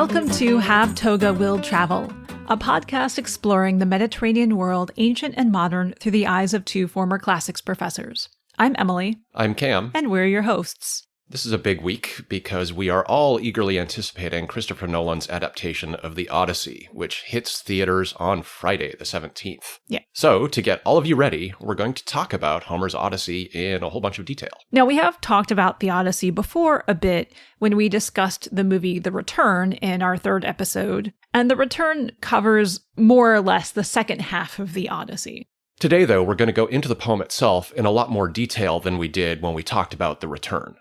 Welcome to Have Toga Will Travel, a podcast exploring the Mediterranean world, ancient and modern, through the eyes of two former classics professors. I'm Emily. I'm Cam. And we're your hosts. This is a big week because we are all eagerly anticipating Christopher Nolan's adaptation of the Odyssey, which hits theaters on Friday the 17th. Yeah. So, to get all of you ready, we're going to talk about Homer's Odyssey in a whole bunch of detail. Now, we have talked about the Odyssey before a bit when we discussed the movie The Return in our third episode, and The Return covers more or less the second half of the Odyssey. Today, though, we're going to go into the poem itself in a lot more detail than we did when we talked about The Return.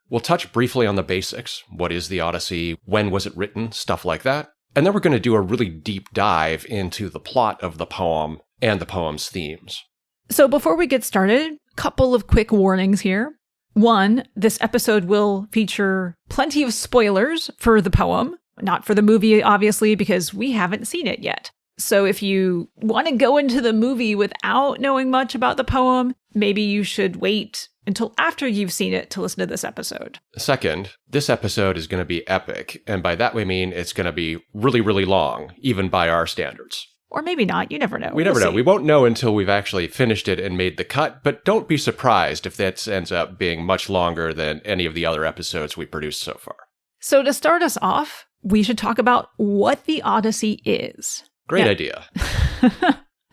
We'll touch briefly on the basics. What is the Odyssey? When was it written? Stuff like that. And then we're going to do a really deep dive into the plot of the poem and the poem's themes. So before we get started, a couple of quick warnings here. One, this episode will feature plenty of spoilers for the poem. Not for the movie, obviously, because we haven't seen it yet. So if you want to go into the movie without knowing much about the poem, maybe you should wait until after you've seen it to listen to this episode. Second, this episode is going to be epic, and by that we mean it's going to be really, really long, even by our standards. Or maybe not, you never know. We never know. We won't know until we've actually finished it and made the cut, but don't be surprised if that ends up being much longer than any of the other episodes we produced so far. So to start us off, we should talk about what the Odyssey is. Great idea.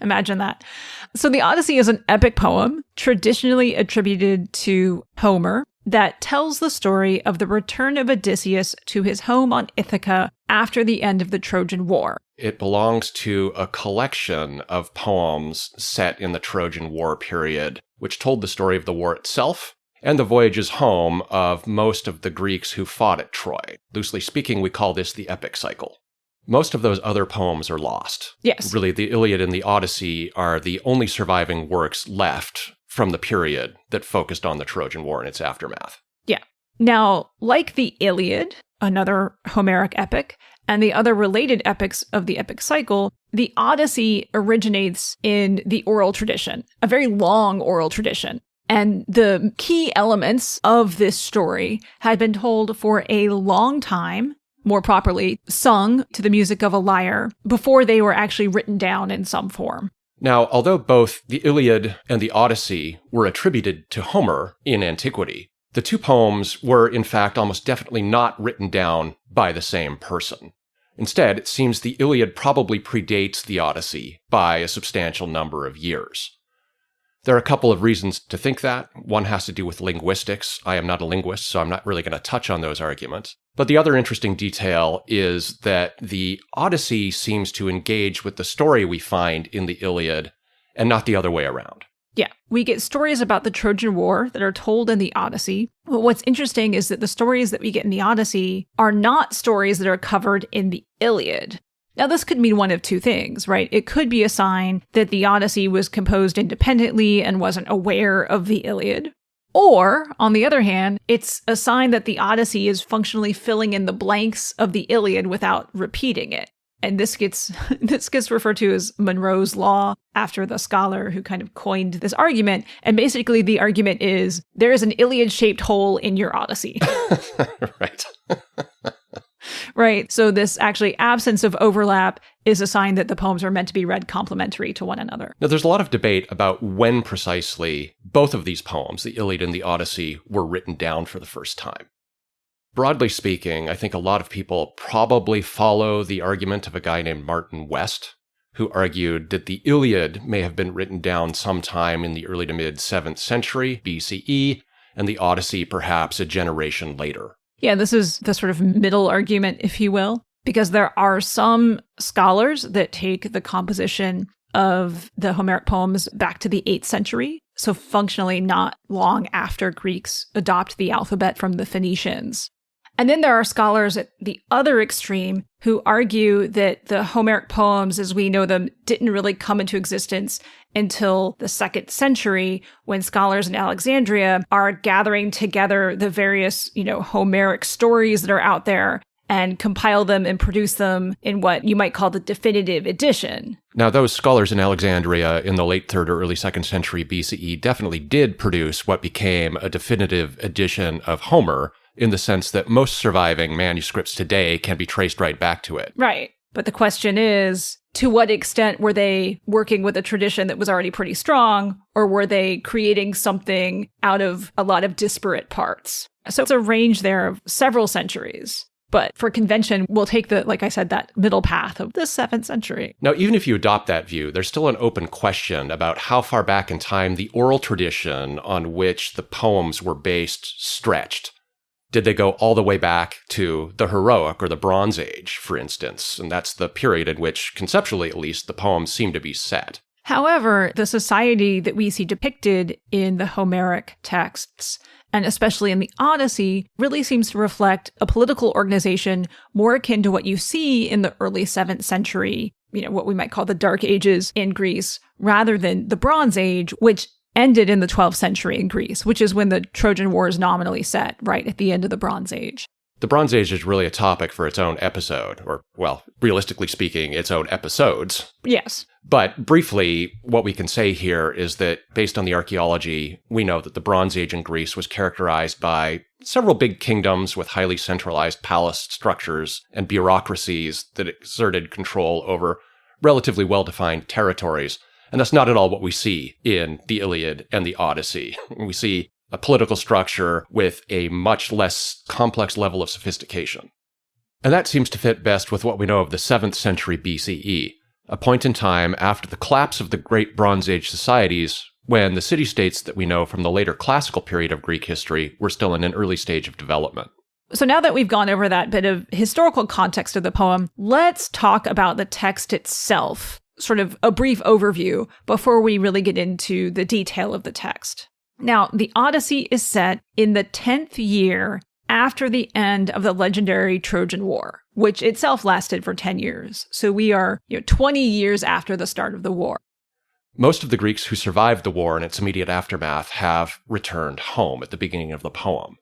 Imagine that. So the Odyssey is an epic poem traditionally attributed to Homer that tells the story of the return of Odysseus to his home on Ithaca after the end of the Trojan War. It belongs to a collection of poems set in the Trojan War period, which told the story of the war itself and the voyages home of most of the Greeks who fought at Troy. Loosely speaking, we call this the epic cycle. Most of those other poems are lost. Yes. Really, the Iliad and the Odyssey are the only surviving works left from the period that focused on the Trojan War and its aftermath. Yeah. Now, like the Iliad, another Homeric epic, and the other related epics of the epic cycle, the Odyssey originates in the oral tradition, a very long oral tradition. And the key elements of this story had been told for a long time, more properly, sung to the music of a lyre, before they were actually written down in some form. Now, although both the Iliad and the Odyssey were attributed to Homer in antiquity, the two poems were, in fact, almost definitely not written down by the same person. Instead, it seems the Iliad probably predates the Odyssey by a substantial number of years. There are a couple of reasons to think that. One has to do with linguistics. I am not a linguist, so I'm not really going to touch on those arguments. But the other interesting detail is that the Odyssey seems to engage with the story we find in the Iliad and not the other way around. Yeah, we get stories about the Trojan War that are told in the Odyssey. But what's interesting is that the stories that we get in the Odyssey are not stories that are covered in the Iliad. Now, this could mean one of two things, right? It could be a sign that the Odyssey was composed independently and wasn't aware of the Iliad. Or, on the other hand, it's a sign that the Odyssey is functionally filling in the blanks of the Iliad without repeating it. And this gets referred to as Monroe's Law, after the scholar who kind of coined this argument. And basically the argument is, there is an Iliad-shaped hole in your Odyssey. Right. Right. So this actually absence of overlap is a sign that the poems are meant to be read complementary to one another. Now, there's a lot of debate about when precisely both of these poems, the Iliad and the Odyssey, were written down for the first time. Broadly speaking, I think a lot of people probably follow the argument of a guy named Martin West, who argued that the Iliad may have been written down sometime in the early to mid 7th century BCE, and the Odyssey perhaps a generation later. Yeah, this is the sort of middle argument, if you will, because there are some scholars that take the composition of the Homeric poems back to the 8th century, so functionally not long after Greeks adopt the alphabet from the Phoenicians. And then there are scholars at the other extreme who argue that the Homeric poems, as we know them, didn't really come into existence until the 2nd century, when scholars in Alexandria are gathering together the various, Homeric stories that are out there and compile them and produce them in what you might call the definitive edition. Now, those scholars in Alexandria in the late 3rd or early 2nd century BCE definitely did produce what became a definitive edition of Homer, in the sense that most surviving manuscripts today can be traced right back to it. Right. But the question is, to what extent were they working with a tradition that was already pretty strong, or were they creating something out of a lot of disparate parts? So it's a range there of several centuries. But for convention, we'll take like I said, that middle path of the 7th century. Now, even if you adopt that view, there's still an open question about how far back in time the oral tradition on which the poems were based stretched. Did they go all the way back to the heroic or the Bronze Age, for instance? And that's the period in which, conceptually at least, the poems seem to be set. However, the society that we see depicted in the Homeric texts, and especially in the Odyssey, really seems to reflect a political organization more akin to what you see in the early 7th century, what we might call the Dark Ages in Greece, rather than the Bronze Age, which ended in the 12th century in Greece, which is when the Trojan War is nominally set, right at the end of the Bronze Age. The Bronze Age is really a topic for its own episode, or, well, realistically speaking, its own episodes. Yes. But briefly, what we can say here is that, based on the archaeology, we know that the Bronze Age in Greece was characterized by several big kingdoms with highly centralized palace structures and bureaucracies that exerted control over relatively well-defined territories. And that's not at all what we see in the Iliad and the Odyssey. We see a political structure with a much less complex level of sophistication. And that seems to fit best with what we know of the 7th century BCE, a point in time after the collapse of the great Bronze Age societies, when the city-states that we know from the later classical period of Greek history were still in an early stage of development. So now that we've gone over that bit of historical context of the poem, let's talk about the text itself. Sort of a brief overview before we really get into the detail of the text. Now, the Odyssey is set in the 10th year after the end of the legendary Trojan War, which itself lasted for 10 years. So we are 20 years after the start of the war. Most of the Greeks who survived the war and its immediate aftermath have returned home at the beginning of the poem.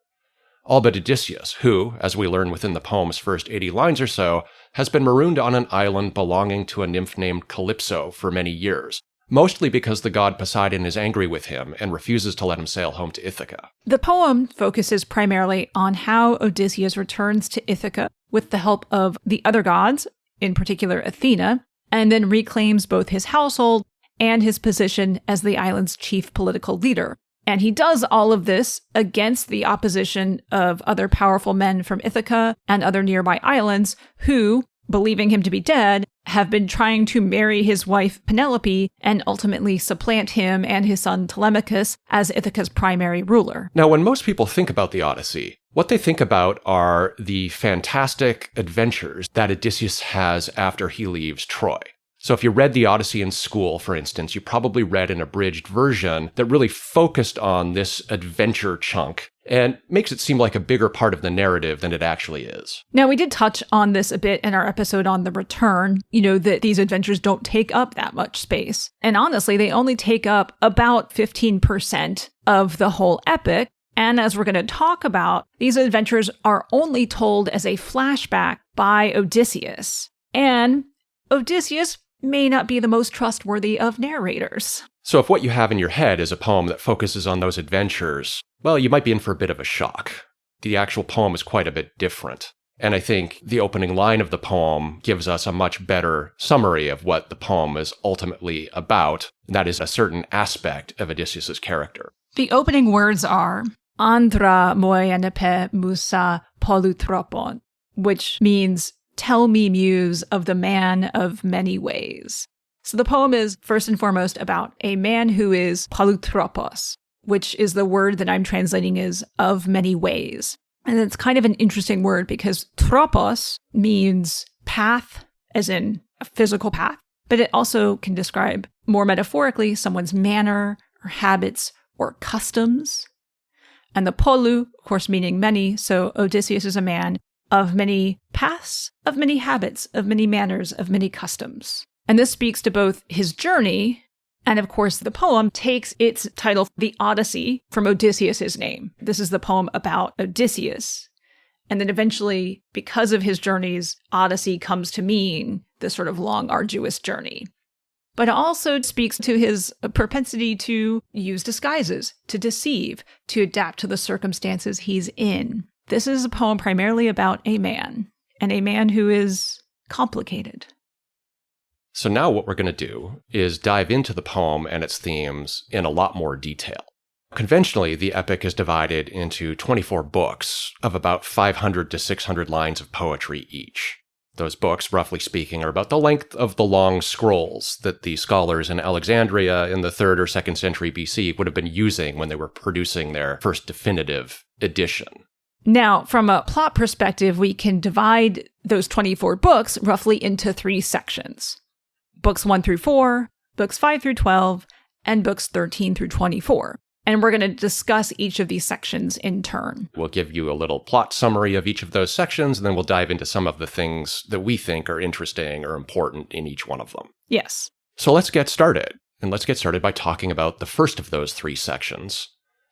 All but Odysseus, who, as we learn within the poem's first 80 lines or so, has been marooned on an island belonging to a nymph named Calypso for many years, mostly because the god Poseidon is angry with him and refuses to let him sail home to Ithaka. The poem focuses primarily on how Odysseus returns to Ithaka with the help of the other gods, in particular Athena, and then reclaims both his household and his position as the island's chief political leader. And he does all of this against the opposition of other powerful men from Ithaca and other nearby islands who, believing him to be dead, have been trying to marry his wife Penelope and ultimately supplant him and his son Telemachus as Ithaca's primary ruler. Now, when most people think about the Odyssey, what they think about are the fantastic adventures that Odysseus has after he leaves Troy. So if you read the Odyssey in school, for instance, you probably read an abridged version that really focused on this adventure chunk and makes it seem like a bigger part of the narrative than it actually is. Now, we did touch on this a bit in our episode on the return, that these adventures don't take up that much space. And honestly, they only take up about 15% of the whole epic. And as we're going to talk about, these adventures are only told as a flashback by Odysseus. And Odysseus may not be the most trustworthy of narrators. So if what you have in your head is a poem that focuses on those adventures, well, you might be in for a bit of a shock. The actual poem is quite a bit different. And I think the opening line of the poem gives us a much better summary of what the poem is ultimately about. And that is a certain aspect of Odysseus' character. The opening words are, Andra moenepe musa polutropon, which means, tell me, muse, of the man of many ways. So the poem is first and foremost about a man who is polutropos, which is the word that I'm translating as of many ways. And it's kind of an interesting word because tropos means path, as in a physical path, but it also can describe more metaphorically someone's manner or habits or customs. And the polu, of course, meaning many, so Odysseus is a man of many paths, of many habits, of many manners, of many customs. And this speaks to both his journey, and of course the poem takes its title, The Odyssey, from Odysseus' name. This is the poem about Odysseus. And then eventually, because of his journeys, Odyssey comes to mean this sort of long, arduous journey. But it also speaks to his propensity to use disguises, to deceive, to adapt to the circumstances he's in. This is a poem primarily about a man, and a man who is complicated. So now what we're going to do is dive into the poem and its themes in a lot more detail. Conventionally, the epic is divided into 24 books of about 500 to 600 lines of poetry each. Those books, roughly speaking, are about the length of the long scrolls that the scholars in Alexandria in the 3rd or 2nd century BC would have been using when they were producing their first definitive edition. Now, from a plot perspective, we can divide those 24 books roughly into 3 sections. Books 1 through 4, books 5 through 12, and books 13 through 24. And we're going to discuss each of these sections in turn. We'll give you a little plot summary of each of those sections, and then we'll dive into some of the things that we think are interesting or important in each one of them. Yes. So let's get started. And let's get started by talking about the first of those 3 sections,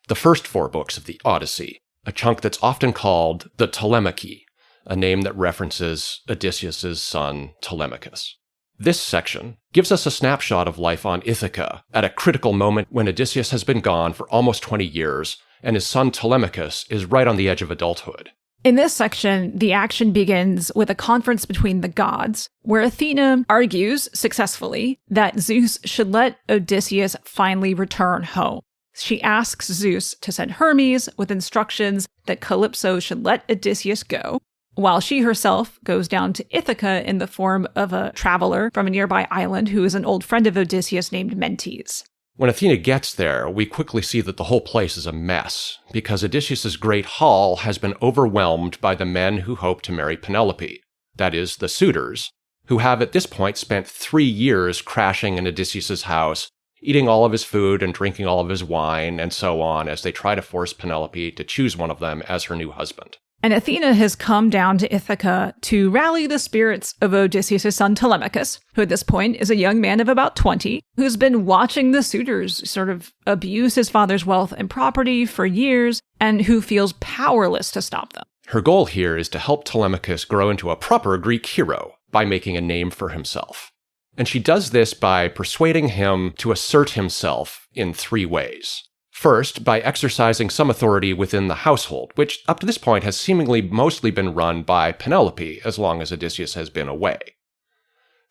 the first 4 books of the Odyssey, a chunk that's often called the Telemachy, a name that references Odysseus' son Telemachus. This section gives us a snapshot of life on Ithaka at a critical moment when Odysseus has been gone for almost 20 years and his son Telemachus is right on the edge of adulthood. In this section, the action begins with a conference between the gods, where Athena argues successfully that Zeus should let Odysseus finally return home. She asks Zeus to send Hermes with instructions that Calypso should let Odysseus go, while she herself goes down to Ithaka in the form of a traveler from a nearby island who is an old friend of Odysseus named Mentes. When Athena gets there, we quickly see that the whole place is a mess, because Odysseus' great hall has been overwhelmed by the men who hope to marry Penelope, that is, the suitors, who have at this point spent 3 years crashing in Odysseus' house, eating all of his food and drinking all of his wine, and so on, as they try to force Penelope to choose one of them as her new husband. And Athena has come down to Ithaka to rally the spirits of Odysseus' son Telemachus, who at this point is a young man of about 20, who's been watching the suitors sort of abuse his father's wealth and property for years, and who feels powerless to stop them. Her goal here is to help Telemachus grow into a proper Greek hero by making a name for himself. And she does this by persuading him to assert himself in 3 ways. First, by exercising some authority within the household, which up to this point has seemingly mostly been run by Penelope as long as Odysseus has been away.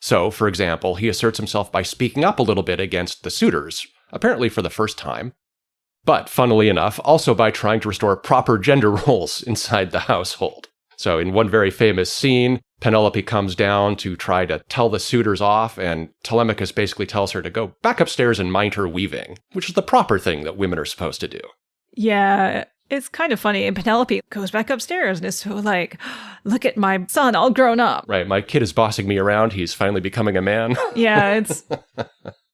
So, for example, he asserts himself by speaking up a little bit against the suitors, apparently for the first time, but funnily enough, also by trying to restore proper gender roles inside the household. So in one very famous scene, Penelope comes down to try to tell the suitors off, and Telemachus basically tells her to go back upstairs and mind her weaving, which is the proper thing that women are supposed to do. Yeah, it's kind of funny. And Penelope goes back upstairs and is so like, look at my son all grown up. Right, my kid is bossing me around. He's finally becoming a man. Yeah, it's...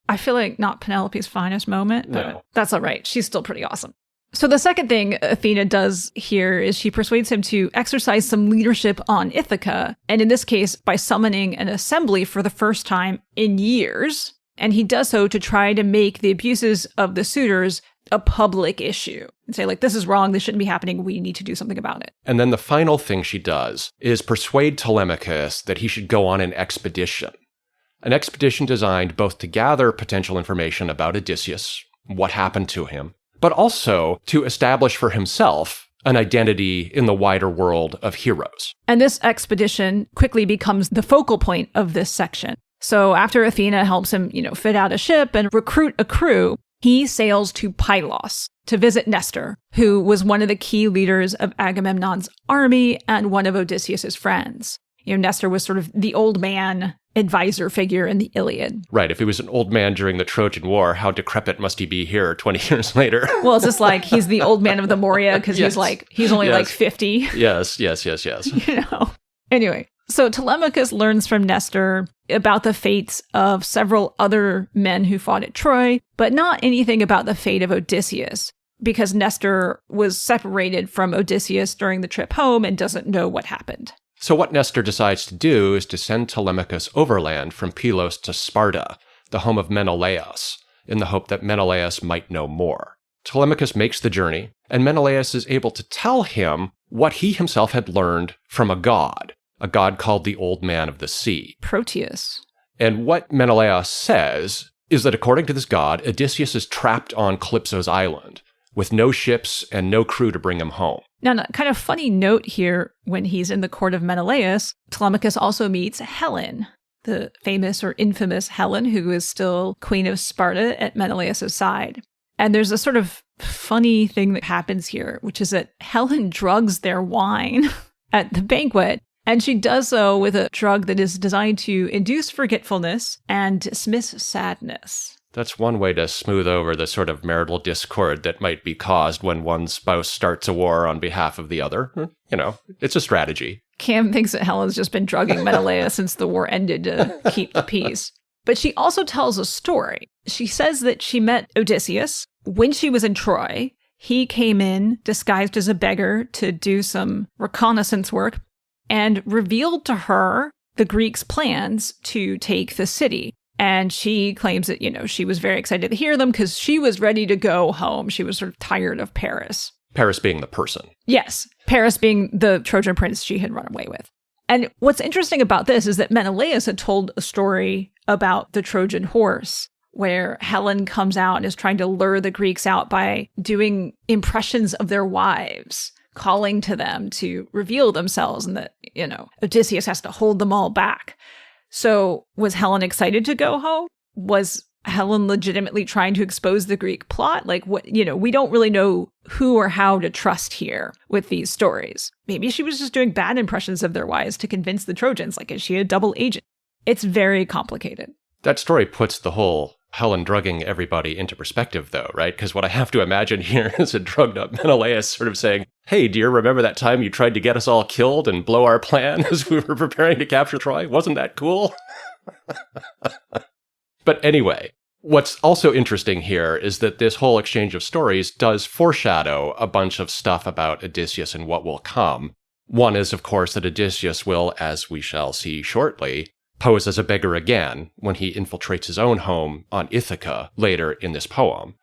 I feel like not Penelope's finest moment, but No. That's all right. She's still pretty awesome. So the second thing Athena does here is she persuades him to exercise some leadership on Ithaka, and in this case, by summoning an assembly for the first time in years. And he does so to try to make the abuses of the suitors a public issue and say, like, this is wrong, this shouldn't be happening, we need to do something about it. And then the final thing she does is persuade Telemachus that he should go on an expedition. An expedition designed both to gather potential information about Odysseus, what happened to him, but also to establish for himself an identity in the wider world of heroes. And this expedition quickly becomes the focal point of this section. So after Athena helps him, fit out a ship and recruit a crew, he sails to Pylos to visit Nestor, who was one of the key leaders of Agamemnon's army and one of Odysseus's friends. Nestor was sort of the old man advisor figure in the Iliad. Right. If he was an old man during the Trojan War, how decrepit must he be here 20 years later? Well, it's just like he's the old man of the Moria because Yes. he's only Yes. like 50. Yes. Anyway, so Telemachus learns from Nestor about the fates of several other men who fought at Troy, but not anything about the fate of Odysseus, because Nestor was separated from Odysseus during the trip home and doesn't know what happened. So what Nestor decides to do is to send Telemachus overland from Pylos to Sparta, the home of Menelaus, in the hope that Menelaus might know more. Telemachus makes the journey, and Menelaus is able to tell him what he himself had learned from a god called the Old Man of the Sea. Proteus. And what Menelaus says is that according to this god, Odysseus is trapped on Calypso's island, with no ships and no crew to bring him home. Now, a kind of funny note here, when he's in the court of Menelaus, Telemachus also meets Helen, the famous or infamous Helen, who is still queen of Sparta at Menelaus' side. And there's a sort of funny thing that happens here, which is that Helen drugs their wine at the banquet. And she does so with a drug that is designed to induce forgetfulness and dismiss sadness. That's one way to smooth over the sort of marital discord that might be caused when one spouse starts a war on behalf of the other. You know, it's a strategy. Cam thinks that Helen's just been drugging Menelaus since the war ended to keep the peace. But she also tells a story. She says that she met Odysseus when she was in Troy. He came in disguised as a beggar to do some reconnaissance work and revealed to her the Greeks' plans to take the city. And she claims that, she was very excited to hear them because she was ready to go home. She was sort of tired of Paris. Paris being the person. Yes, Paris being the Trojan prince she had run away with. And what's interesting about this is that Menelaus had told a story about the Trojan horse, where Helen comes out and is trying to lure the Greeks out by doing impressions of their wives, calling to them to reveal themselves, and that, Odysseus has to hold them all back. So was Helen excited to go home? Was Helen legitimately trying to expose the Greek plot? Like, what, we don't really know who or how to trust here with these stories. Maybe she was just doing bad impressions of their wives to convince the Trojans. Like, is she a double agent? It's very complicated. That story puts the whole Helen drugging everybody into perspective, though, right? Because what I have to imagine here is a drugged up Menelaus sort of saying, hey, dear, remember that time you tried to get us all killed and blow our plan as we were preparing to capture Troy? Wasn't that cool? But anyway, what's also interesting here is that this whole exchange of stories does foreshadow a bunch of stuff about Odysseus and what will come. One is, of course, that Odysseus will, as we shall see shortly, pose as a beggar again when he infiltrates his own home on Ithaka later in this poem.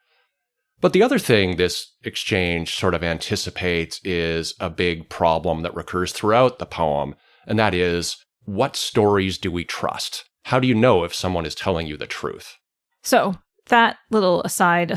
But the other thing this exchange sort of anticipates is a big problem that recurs throughout the poem, and that is, what stories do we trust? How do you know if someone is telling you the truth? So, that little aside,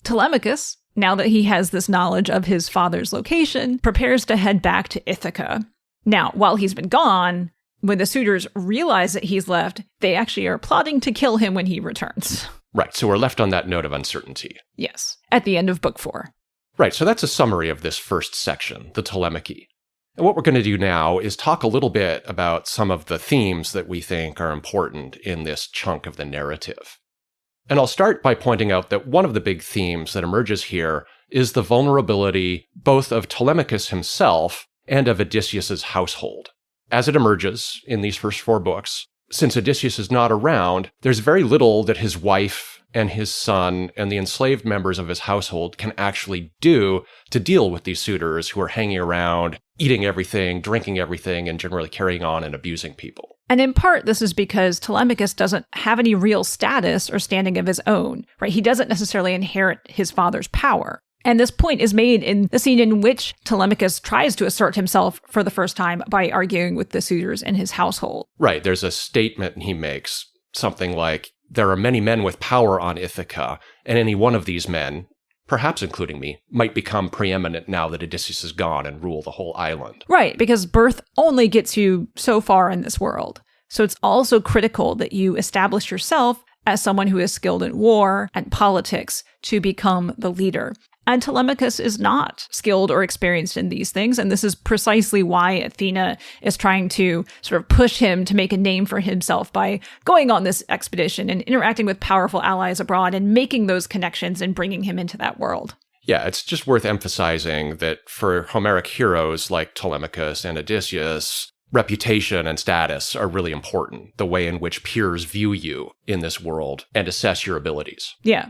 Telemachus, now that he has this knowledge of his father's location, prepares to head back to Ithaka. Now, while he's been gone, when the suitors realize that he's left, they actually are plotting to kill him when he returns. Right, so we're left on that note of uncertainty. Yes, at the end of book 4. Right, so that's a summary of this first section, the Telemachy. And what we're going to do now is talk a little bit about some of the themes that we think are important in this chunk of the narrative. And I'll start by pointing out that one of the big themes that emerges here is the vulnerability both of Telemachus himself and of Odysseus's household. As it emerges in these first 4 books, since Odysseus is not around, there's very little that his wife and his son and the enslaved members of his household can actually do to deal with these suitors who are hanging around, eating everything, drinking everything, and generally carrying on and abusing people. And in part, this is because Telemachus doesn't have any real status or standing of his own, right? He doesn't necessarily inherit his father's power. And this point is made in the scene in which Telemachus tries to assert himself for the first time by arguing with the suitors in his household. Right. There's a statement he makes, something like, there are many men with power on Ithaka, and any one of these men, perhaps including me, might become preeminent now that Odysseus is gone and rule the whole island. Right, because birth only gets you so far in this world. So it's also critical that you establish yourself as someone who is skilled in war and politics to become the leader. And Telemachus is not skilled or experienced in these things, and this is precisely why Athena is trying to sort of push him to make a name for himself by going on this expedition and interacting with powerful allies abroad and making those connections and bringing him into that world. Yeah, it's just worth emphasizing that for Homeric heroes like Telemachus and Odysseus, reputation and status are really important, the way in which peers view you in this world and assess your abilities. Yeah.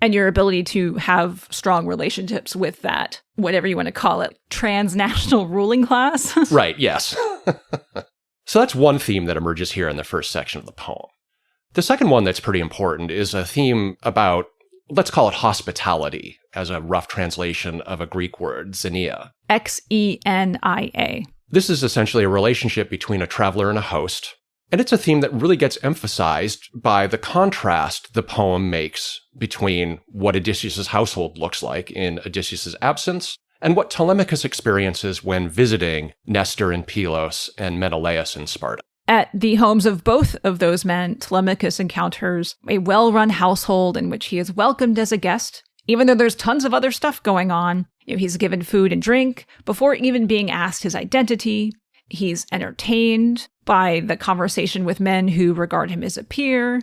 And your ability to have strong relationships with that, whatever you want to call it, transnational ruling class. Right, yes. So that's one theme that emerges here in the first section of the poem. The second one that's pretty important is a theme about, let's call it hospitality, as a rough translation of a Greek word, xenia. Xenia. This is essentially a relationship between a traveler and a host. And it's a theme that really gets emphasized by the contrast the poem makes between what Odysseus' household looks like in Odysseus' absence and what Telemachus experiences when visiting Nestor in Pylos and Menelaus in Sparta. At the homes of both of those men, Telemachus encounters a well-run household in which he is welcomed as a guest, even though there's tons of other stuff going on. He's given food and drink before even being asked his identity. He's entertained by the conversation with men who regard him as a peer,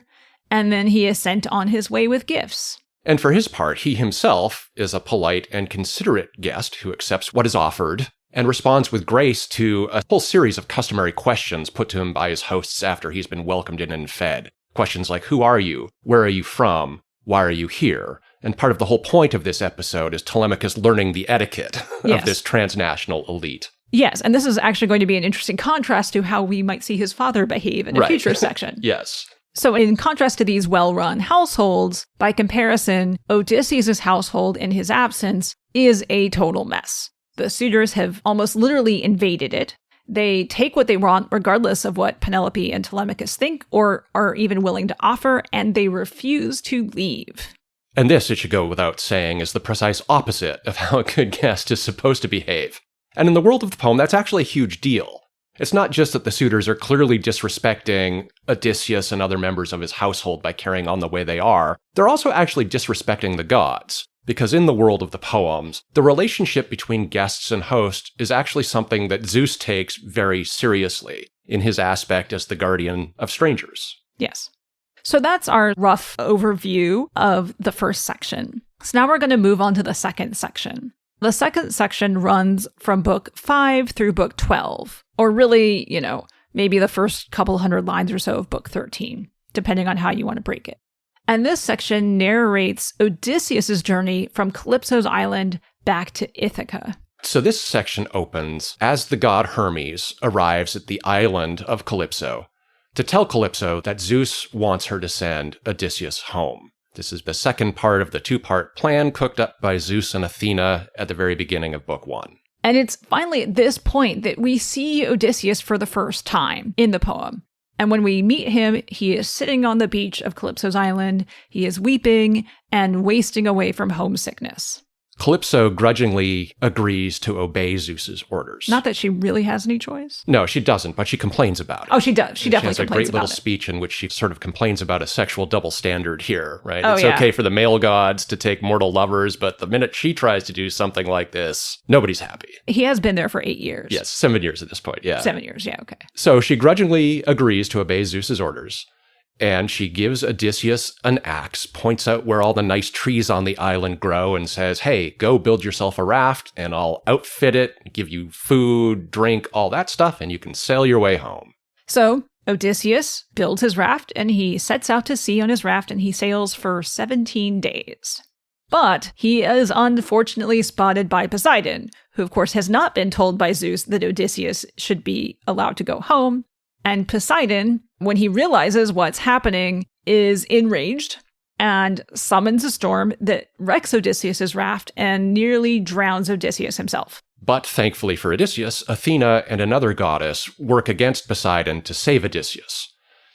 and then he is sent on his way with gifts. And for his part, he himself is a polite and considerate guest who accepts what is offered and responds with grace to a whole series of customary questions put to him by his hosts after he's been welcomed in and fed. Questions like, who are you? Where are you from? Why are you here? And part of the whole point of this episode is Telemachus learning the etiquette of this transnational elite. Yes, and this is actually going to be an interesting contrast to how we might see his father behave in a future section. Yes. So in contrast to these well-run households, by comparison, Odysseus' household in his absence is a total mess. The suitors have almost literally invaded it. They take what they want regardless of what Penelope and Telemachus think or are even willing to offer, and they refuse to leave. And this, it should go without saying, is the precise opposite of how a good guest is supposed to behave. And in the world of the poem, that's actually a huge deal. It's not just that the suitors are clearly disrespecting Odysseus and other members of his household by carrying on the way they are. They're also actually disrespecting the gods. Because in the world of the poems, the relationship between guests and host is actually something that Zeus takes very seriously in his aspect as the guardian of strangers. Yes. So that's our rough overview of the first section. So now we're going to move on to the second section. The second section runs from book 5 through book 12, or really, maybe the first couple hundred lines or so of book 13, depending on how you want to break it. And this section narrates Odysseus' journey from Calypso's island back to Ithaka. So this section opens as the god Hermes arrives at the island of Calypso to tell Calypso that Zeus wants her to send Odysseus home. This is the second part of the two-part plan cooked up by Zeus and Athena at the very beginning of book 1. And it's finally at this point that we see Odysseus for the first time in the poem. And when we meet him, he is sitting on the beach of Calypso's island. He is weeping and wasting away from homesickness. Calypso grudgingly agrees to obey Zeus's orders. Not that she really has any choice. No, she doesn't, but she complains about it. Oh, she does. She definitely complains about it. She has a great little speech in which she sort of complains about a sexual double standard here, right? Oh, it's okay for the male gods to take mortal lovers, but the minute she tries to do something like this, nobody's happy. He has been there for 8 years. Yes, 7 years at this point, yeah. 7 years, yeah, okay. So she grudgingly agrees to obey Zeus's orders. And she gives Odysseus an axe, points out where all the nice trees on the island grow, and says, hey, go build yourself a raft, and I'll outfit it, give you food, drink, all that stuff, and you can sail your way home. So Odysseus builds his raft, and he sets out to sea on his raft, and he sails for 17 days. But he is unfortunately spotted by Poseidon, who of course has not been told by Zeus that Odysseus should be allowed to go home. And Poseidon, when he realizes what's happening, is enraged and summons a storm that wrecks Odysseus' raft and nearly drowns Odysseus himself. But thankfully for Odysseus, Athena and another goddess work against Poseidon to save Odysseus.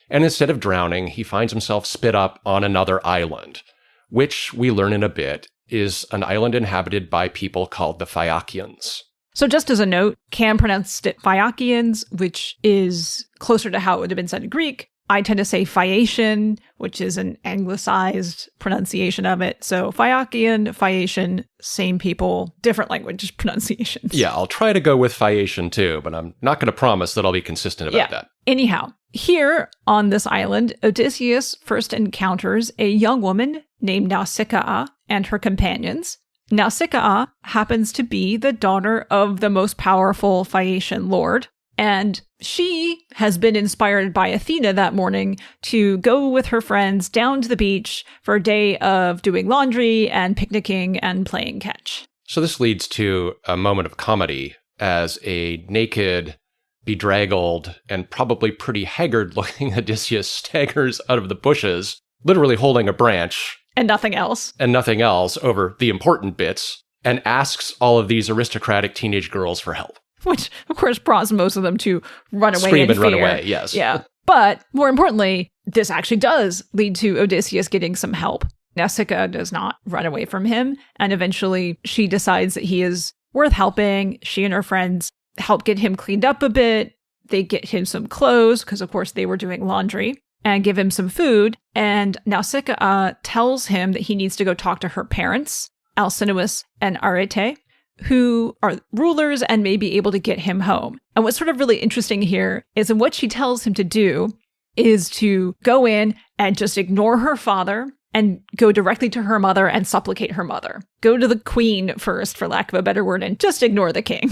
And instead of drowning, he finds himself spit up on another island, which we learn in a bit is an island inhabited by people called the Phaeacians. So just as a note, Cam pronounced it Phaeacians, which is closer to how it would have been said in Greek. I tend to say Phaeacian, which is an anglicized pronunciation of it. So Phaeacian, same people, different language pronunciations. Yeah, I'll try to go with Phaeacian too, but I'm not going to promise that I'll be consistent about that. Anyhow, here on this island, Odysseus first encounters a young woman named Nausicaa and her companions. Nausicaa happens to be the daughter of the most powerful Phaeacian lord, and she has been inspired by Athena that morning to go with her friends down to the beach for a day of doing laundry and picnicking and playing catch. So this leads to a moment of comedy as a naked, bedraggled, and probably pretty haggard-looking Odysseus staggers out of the bushes, literally holding a branch. And nothing else. Over the important bits, and asks all of these aristocratic teenage girls for help. Which, of course, prompts most of them to run away Scream in and fear. Run away, yes. Yeah. But more importantly, this actually does lead to Odysseus getting some help. Nausicaa does not run away from him, and eventually she decides that he is worth helping. She and her friends help get him cleaned up a bit. They get him some clothes, because of course they were doing laundry, and give him some food. And Nausicaa tells him that he needs to go talk to her parents, Alcinous and Arete, who are rulers and may be able to get him home. And what's sort of really interesting here is that what she tells him to do is to go in and just ignore her father and go directly to her mother and supplicate her mother. Go to the queen first, for lack of a better word, and just ignore the king.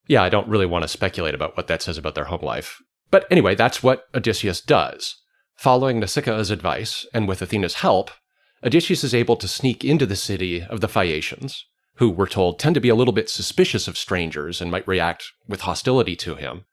Yeah, I don't really want to speculate about what that says about their home life. But anyway, that's what Odysseus does. Following Nausicaa's advice, and with Athena's help, Odysseus is able to sneak into the city of the Phaeacians, who we're told tend to be a little bit suspicious of strangers and might react with hostility to him.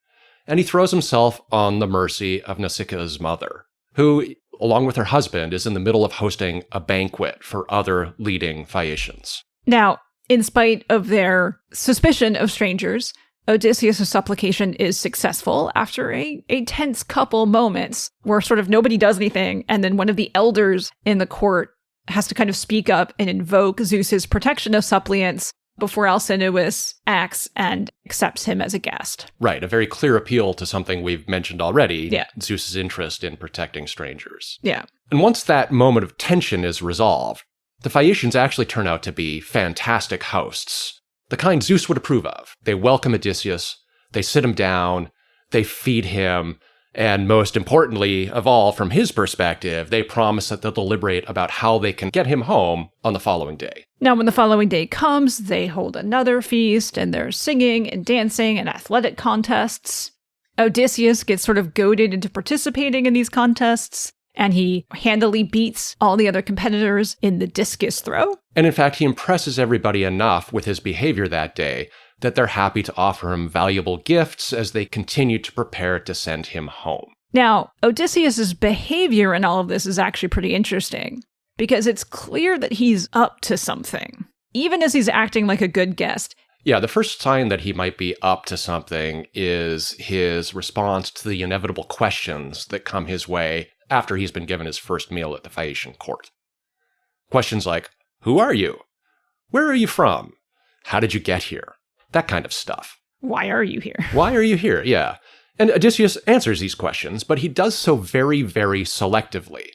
And he throws himself on the mercy of Nausicaa's mother, who, along with her husband, is in the middle of hosting a banquet for other leading Phaeacians. Now, in spite of their suspicion of strangers, Odysseus' supplication is successful after a tense couple moments where sort of nobody does anything, and then one of the elders in the court has to kind of speak up and invoke Zeus's protection of suppliants before Alcinous acts and accepts him as a guest. Right, a very clear appeal to something we've mentioned already, yeah. Zeus's interest in protecting strangers. Yeah. And once that moment of tension is resolved, the Phaeacians actually turn out to be fantastic hosts, the kind Zeus would approve of. They welcome Odysseus, they sit him down, they feed him, and most importantly of all, from his perspective, they promise that they'll deliberate about how they can get him home on the following day. Now, when the following day comes, they hold another feast, and there's singing and dancing and athletic contests. Odysseus gets sort of goaded into participating in these contests, and he handily beats all the other competitors in the discus throw. And in fact, he impresses everybody enough with his behavior that day that they're happy to offer him valuable gifts as they continue to prepare to send him home. Now, Odysseus' behavior in all of this is actually pretty interesting, because it's clear that he's up to something, even as he's acting like a good guest. Yeah, the first sign that he might be up to something is his response to the inevitable questions that come his way after he's been given his first meal at the Phaeacian court. Questions like, who are you? Where are you from? How did you get here? That kind of stuff. Why are you here? Why are you here? Yeah. And Odysseus answers these questions, but he does so very, very selectively.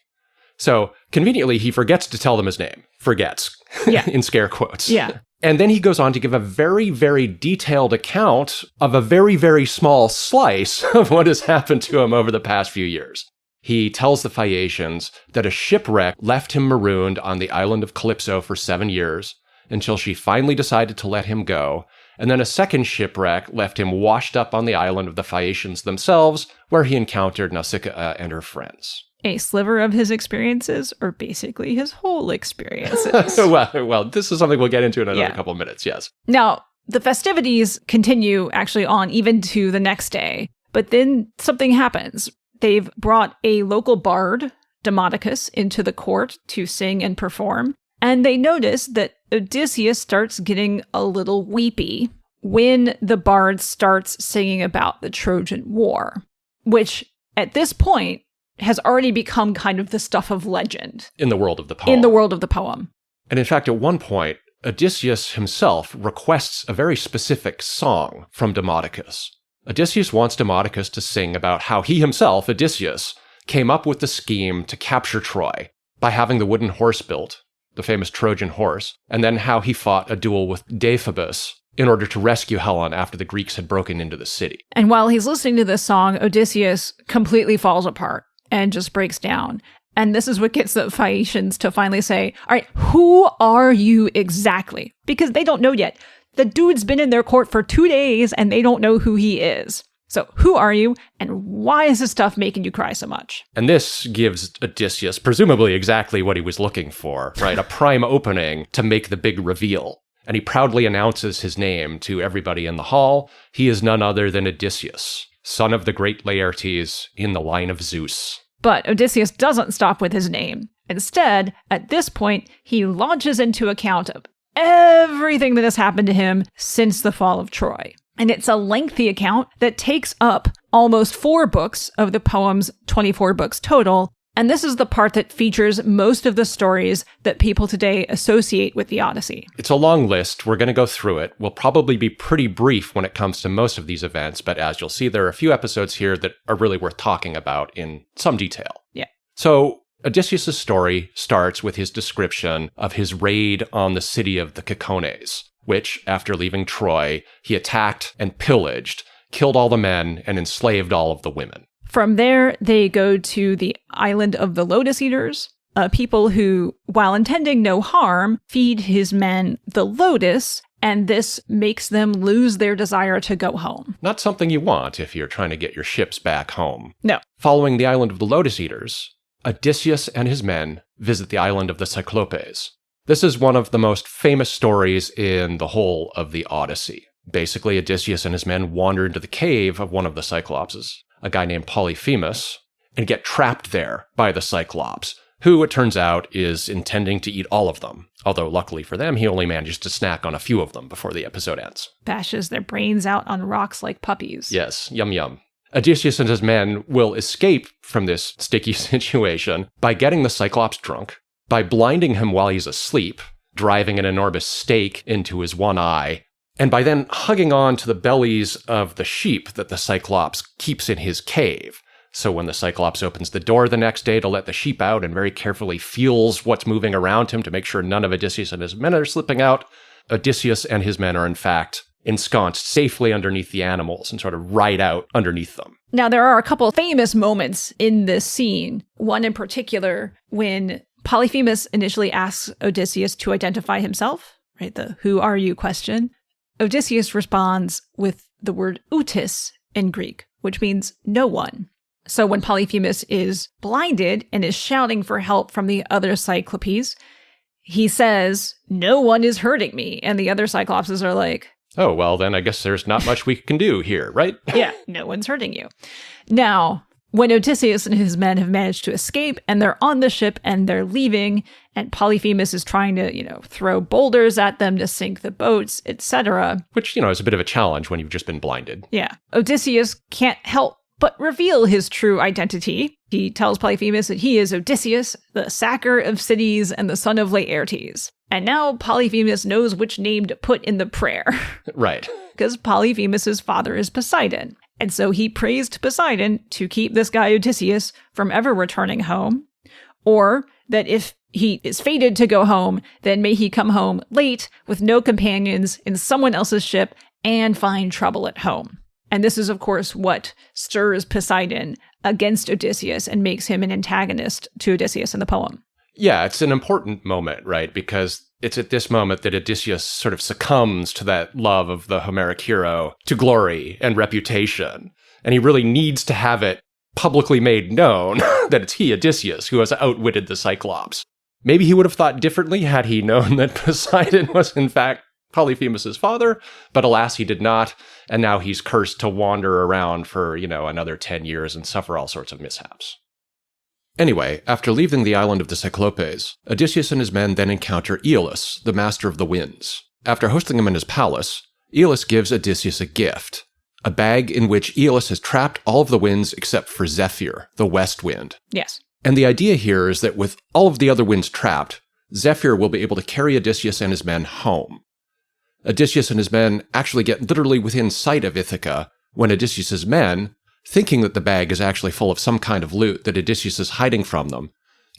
So, conveniently, he forgets to tell them his name. Forgets. Yeah. In scare quotes. Yeah. And then he goes on to give a very, very detailed account of a very, very small slice of what has happened to him over the past few years. He tells the Phaeacians that a shipwreck left him marooned on the island of Calypso for 7 years, until she finally decided to let him go, and then a second shipwreck left him washed up on the island of the Phaeacians themselves, where he encountered Nausicaa and her friends. A sliver of his experiences, or basically his whole experiences? well, this is something we'll get into in another couple of minutes, yes. Now, the festivities continue actually on even to the next day, but then something happens. They've brought a local bard, Demodocus, into the court to sing and perform, and they notice that Odysseus starts getting a little weepy when the bard starts singing about the Trojan War, which at this point has already become kind of the stuff of legend. In the world of the poem. In the world of the poem. And in fact, at one point, Odysseus himself requests a very specific song from Demodocus. Odysseus wants Demodocus to sing about how he himself, Odysseus, came up with the scheme to capture Troy by having the wooden horse built, the famous Trojan horse, and then how he fought a duel with Deiphobus in order to rescue Helen after the Greeks had broken into the city. And while he's listening to this song, Odysseus completely falls apart and just breaks down. And this is what gets the Phaeacians to finally say, all right, who are you exactly? Because they don't know yet. The dude's been in their court for 2 days and they don't know who he is. So who are you and why is this stuff making you cry so much? And this gives Odysseus presumably exactly what he was looking for, right? A prime opening to make the big reveal. And he proudly announces his name to everybody in the hall. He is none other than Odysseus, son of the great Laertes in the line of Zeus. But Odysseus doesn't stop with his name. Instead, at this point, he launches into account of everything that has happened to him since the fall of Troy. And it's a lengthy account that takes up almost 4 books of the poem's 24 books total, And this is the part that features most of the stories that people today associate with the Odyssey. It's a long list. We're going to go through it. We'll probably be pretty brief when it comes to most of these events, but as you'll see, there are a few episodes here that are really worth talking about in some detail. Yeah. So Odysseus' story starts with his description of his raid on the city of the Cacones, which, after leaving Troy, he attacked and pillaged, killed all the men, and enslaved all of the women. From there, they go to the Island of the Lotus Eaters, a people who, while intending no harm, feed his men the lotus, and this makes them lose their desire to go home. Not something you want if you're trying to get your ships back home. No. Following the Island of the Lotus Eaters, Odysseus and his men visit the Island of the Cyclopes. This is one of the most famous stories in the whole of the Odyssey. Basically, Odysseus and his men wander into the cave of one of the Cyclopses, a guy named Polyphemus, and get trapped there by the Cyclops, who, it turns out, is intending to eat all of them. Although, luckily for them, he only manages to snack on a few of them before the episode ends. Bashes their brains out on rocks like puppies. Yes, yum yum. Odysseus and his men will escape from this sticky situation by getting the Cyclops drunk, by blinding him while he's asleep, driving an enormous stake into his one eye, and by then hugging on to the bellies of the sheep that the Cyclops keeps in his cave. So when the Cyclops opens the door the next day to let the sheep out and very carefully feels what's moving around him to make sure none of Odysseus and his men are slipping out, Odysseus and his men are in fact ensconced safely underneath the animals and sort of ride out underneath them. Now, there are a couple famous moments in this scene. One in particular, when Polyphemus initially asks Odysseus to identify himself, right? The "who are you" question. Odysseus responds with the word outis in Greek, which means no one. So when Polyphemus is blinded and is shouting for help from the other Cyclopes, he says, "No one is hurting me." And the other Cyclopses are like, "Oh, well, then I guess there's not much we can do here, right?" Yeah, no one's hurting you. Now, when Odysseus and his men have managed to escape and they're on the ship and they're leaving, and Polyphemus is trying to, throw boulders at them to sink the boats, etc. Which, is a bit of a challenge when you've just been blinded. Yeah. Odysseus can't help but reveal his true identity. He tells Polyphemus that he is Odysseus, the sacker of cities and the son of Laertes. And now Polyphemus knows which name to put in the prayer. Right. Because Polyphemus's father is Poseidon. And so he prays to Poseidon to keep this guy Odysseus from ever returning home. Or that if he is fated to go home, then may he come home late with no companions in someone else's ship and find trouble at home. And this is, of course, what stirs Poseidon against Odysseus and makes him an antagonist to Odysseus in the poem. Yeah, it's an important moment, right? Because it's at this moment that Odysseus sort of succumbs to that love of the Homeric hero, to glory and reputation. And he really needs to have it publicly made known that it's he, Odysseus, who has outwitted the Cyclops. Maybe he would have thought differently had he known that Poseidon was, in fact, Polyphemus' father, but alas, he did not, and now he's cursed to wander around for, another 10 years and suffer all sorts of mishaps. Anyway, after leaving the island of the Cyclopes, Odysseus and his men then encounter Aeolus, the master of the winds. After hosting him in his palace, Aeolus gives Odysseus a gift, a bag in which Aeolus has trapped all of the winds except for Zephyr, the west wind. Yes. And the idea here is that with all of the other winds trapped, Zephyr will be able to carry Odysseus and his men home. Odysseus and his men actually get literally within sight of Ithaka when Odysseus' men, thinking that the bag is actually full of some kind of loot that Odysseus is hiding from them,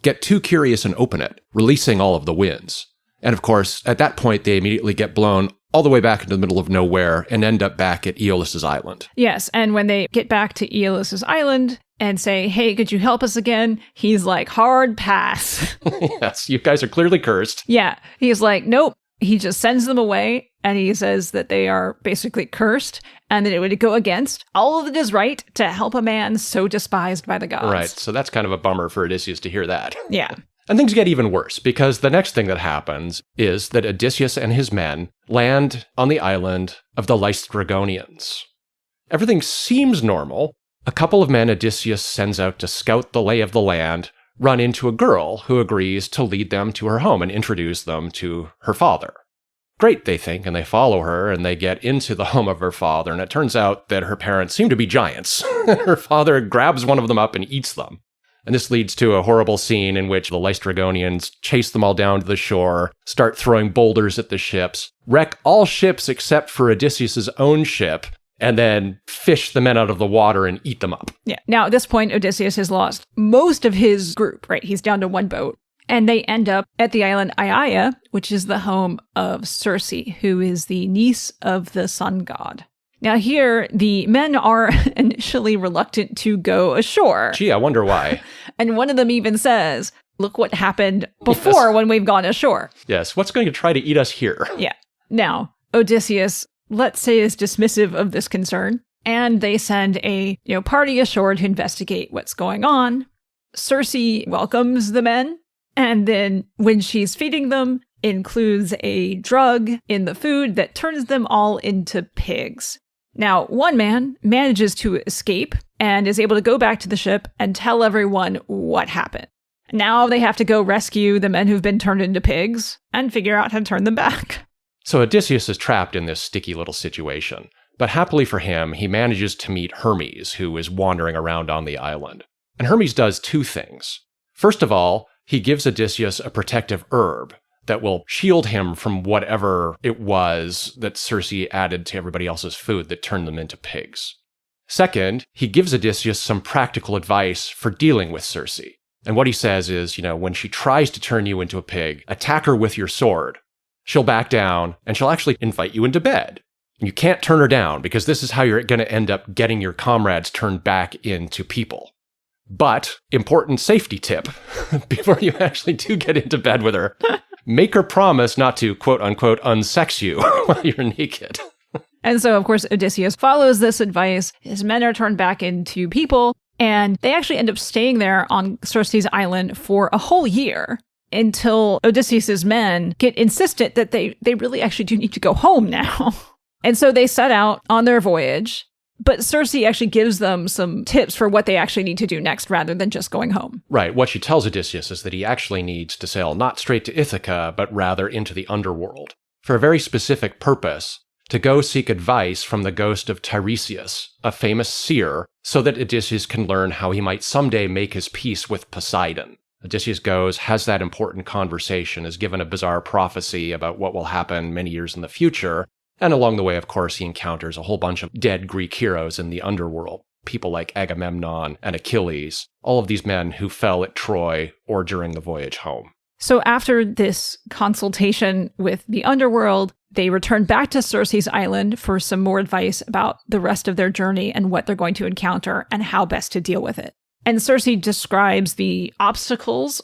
get too curious and open it, releasing all of the winds. And of course, at that point, they immediately get blown all the way back into the middle of nowhere and end up back at Aeolus' island. Yes, and when they get back to Aeolus' island and say, "Hey, could you help us again?" He's like, "Hard pass." Yes, you guys are clearly cursed. Yeah, he's like, "Nope." He just sends them away, and he says that they are basically cursed, and that it would go against all that is right to help a man so despised by the gods. Right, so that's kind of a bummer for Odysseus to hear that. Yeah. And things get even worse, because the next thing that happens is that Odysseus and his men land on the island of the Laestrygonians. Everything seems normal. A couple of men Odysseus sends out to scout the lay of the land run into a girl who agrees to lead them to her home and introduce them to her father. Great, they think, and they follow her, and they get into the home of her father, and it turns out that her parents seem to be giants. Her father grabs one of them up and eats them. And this leads to a horrible scene in which the Laestrygonians chase them all down to the shore, start throwing boulders at the ships, wreck all ships except for Odysseus' own ship, and then fish the men out of the water and eat them up. Yeah. Now, at this point, Odysseus has lost most of his group, right? He's down to one boat. And they end up at the island Aiaia, which is the home of Circe, who is the niece of the sun god. Now here, the men are initially reluctant to go ashore. Gee, I wonder why. And one of them even says, look what happened before when we've gone ashore. Yes, what's going to try to eat us here? Yeah. Now, Odysseus, let's say, is dismissive of this concern, and they send a party ashore to investigate what's going on. Circe welcomes the men, and then when she's feeding them, includes a drug in the food that turns them all into pigs. Now, one man manages to escape and is able to go back to the ship and tell everyone what happened. Now they have to go rescue the men who've been turned into pigs and figure out how to turn them back. So Odysseus is trapped in this sticky little situation. But happily for him, he manages to meet Hermes, who is wandering around on the island. And Hermes does two things. First of all, he gives Odysseus a protective herb that will shield him from whatever it was that Circe added to everybody else's food that turned them into pigs. Second, he gives Odysseus some practical advice for dealing with Circe. And what he says is, when she tries to turn you into a pig, attack her with your sword. She'll back down, and she'll actually invite you into bed. You can't turn her down, because this is how you're going to end up getting your comrades turned back into people. But, important safety tip, before you actually do get into bed with her, make her promise not to, quote-unquote, unsex you while you're naked. And so, of course, Odysseus follows this advice. His men are turned back into people, and they actually end up staying there on Circe's island for a whole year until Odysseus's men get insistent that they really actually do need to go home now. And so they set out on their voyage, but Circe actually gives them some tips for what they actually need to do next rather than just going home. Right. What she tells Odysseus is that he actually needs to sail not straight to Ithaka, but rather into the underworld for a very specific purpose, to go seek advice from the ghost of Tiresias, a famous seer, so that Odysseus can learn how he might someday make his peace with Poseidon. Odysseus goes, has that important conversation, is given a bizarre prophecy about what will happen many years in the future, and along the way, of course, he encounters a whole bunch of dead Greek heroes in the underworld, people like Agamemnon and Achilles, all of these men who fell at Troy or during the voyage home. So after this consultation with the underworld, they return back to Circe's island for some more advice about the rest of their journey and what they're going to encounter and how best to deal with it. And Circe describes the obstacles,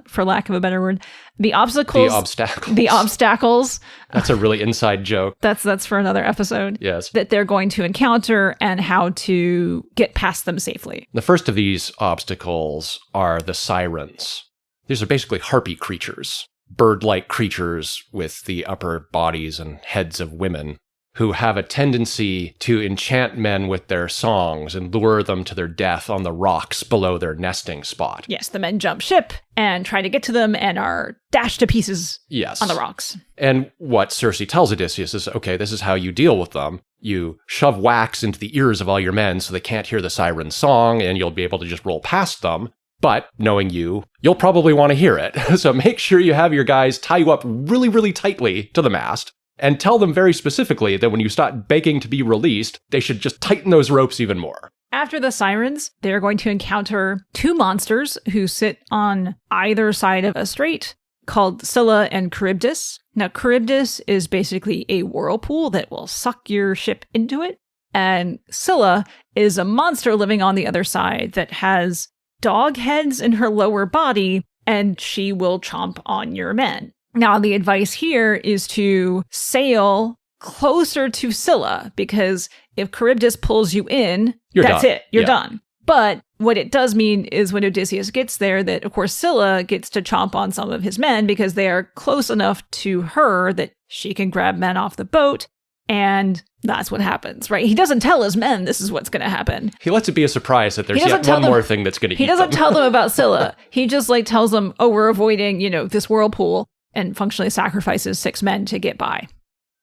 for lack of a better word, the obstacles. That's a really inside joke. That's for another episode. Yes. That they're going to encounter and how to get past them safely. The first of these obstacles are the sirens. These are basically harpy creatures, bird-like creatures with the upper bodies and heads of women, who have a tendency to enchant men with their songs and lure them to their death on the rocks below their nesting spot. Yes, the men jump ship and try to get to them and are dashed to pieces on the rocks. And what Circe tells Odysseus is, okay, this is how you deal with them. You shove wax into the ears of all your men so they can't hear the siren song, and you'll be able to just roll past them. But knowing you'll probably want to hear it. So make sure you have your guys tie you up really, really tightly to the mast, and tell them very specifically that when you start begging to be released, they should just tighten those ropes even more. After the sirens, they're going to encounter two monsters who sit on either side of a strait called Scylla and Charybdis. Now, Charybdis is basically a whirlpool that will suck your ship into it. And Scylla is a monster living on the other side that has dog heads in her lower body, and she will chomp on your men. Now, the advice here is to sail closer to Scylla, because if Charybdis pulls you in, that's it. You're done. But what it does mean is when Odysseus gets there, that, of course, Scylla gets to chomp on some of his men because they are close enough to her that she can grab men off the boat. And that's what happens, right? He doesn't tell his men this is what's going to happen. He lets it be a surprise that there's yet one more thing that's going to eat them. He doesn't tell them about Scylla. He just tells them, oh, we're avoiding, this whirlpool, and functionally sacrifices 6 men to get by.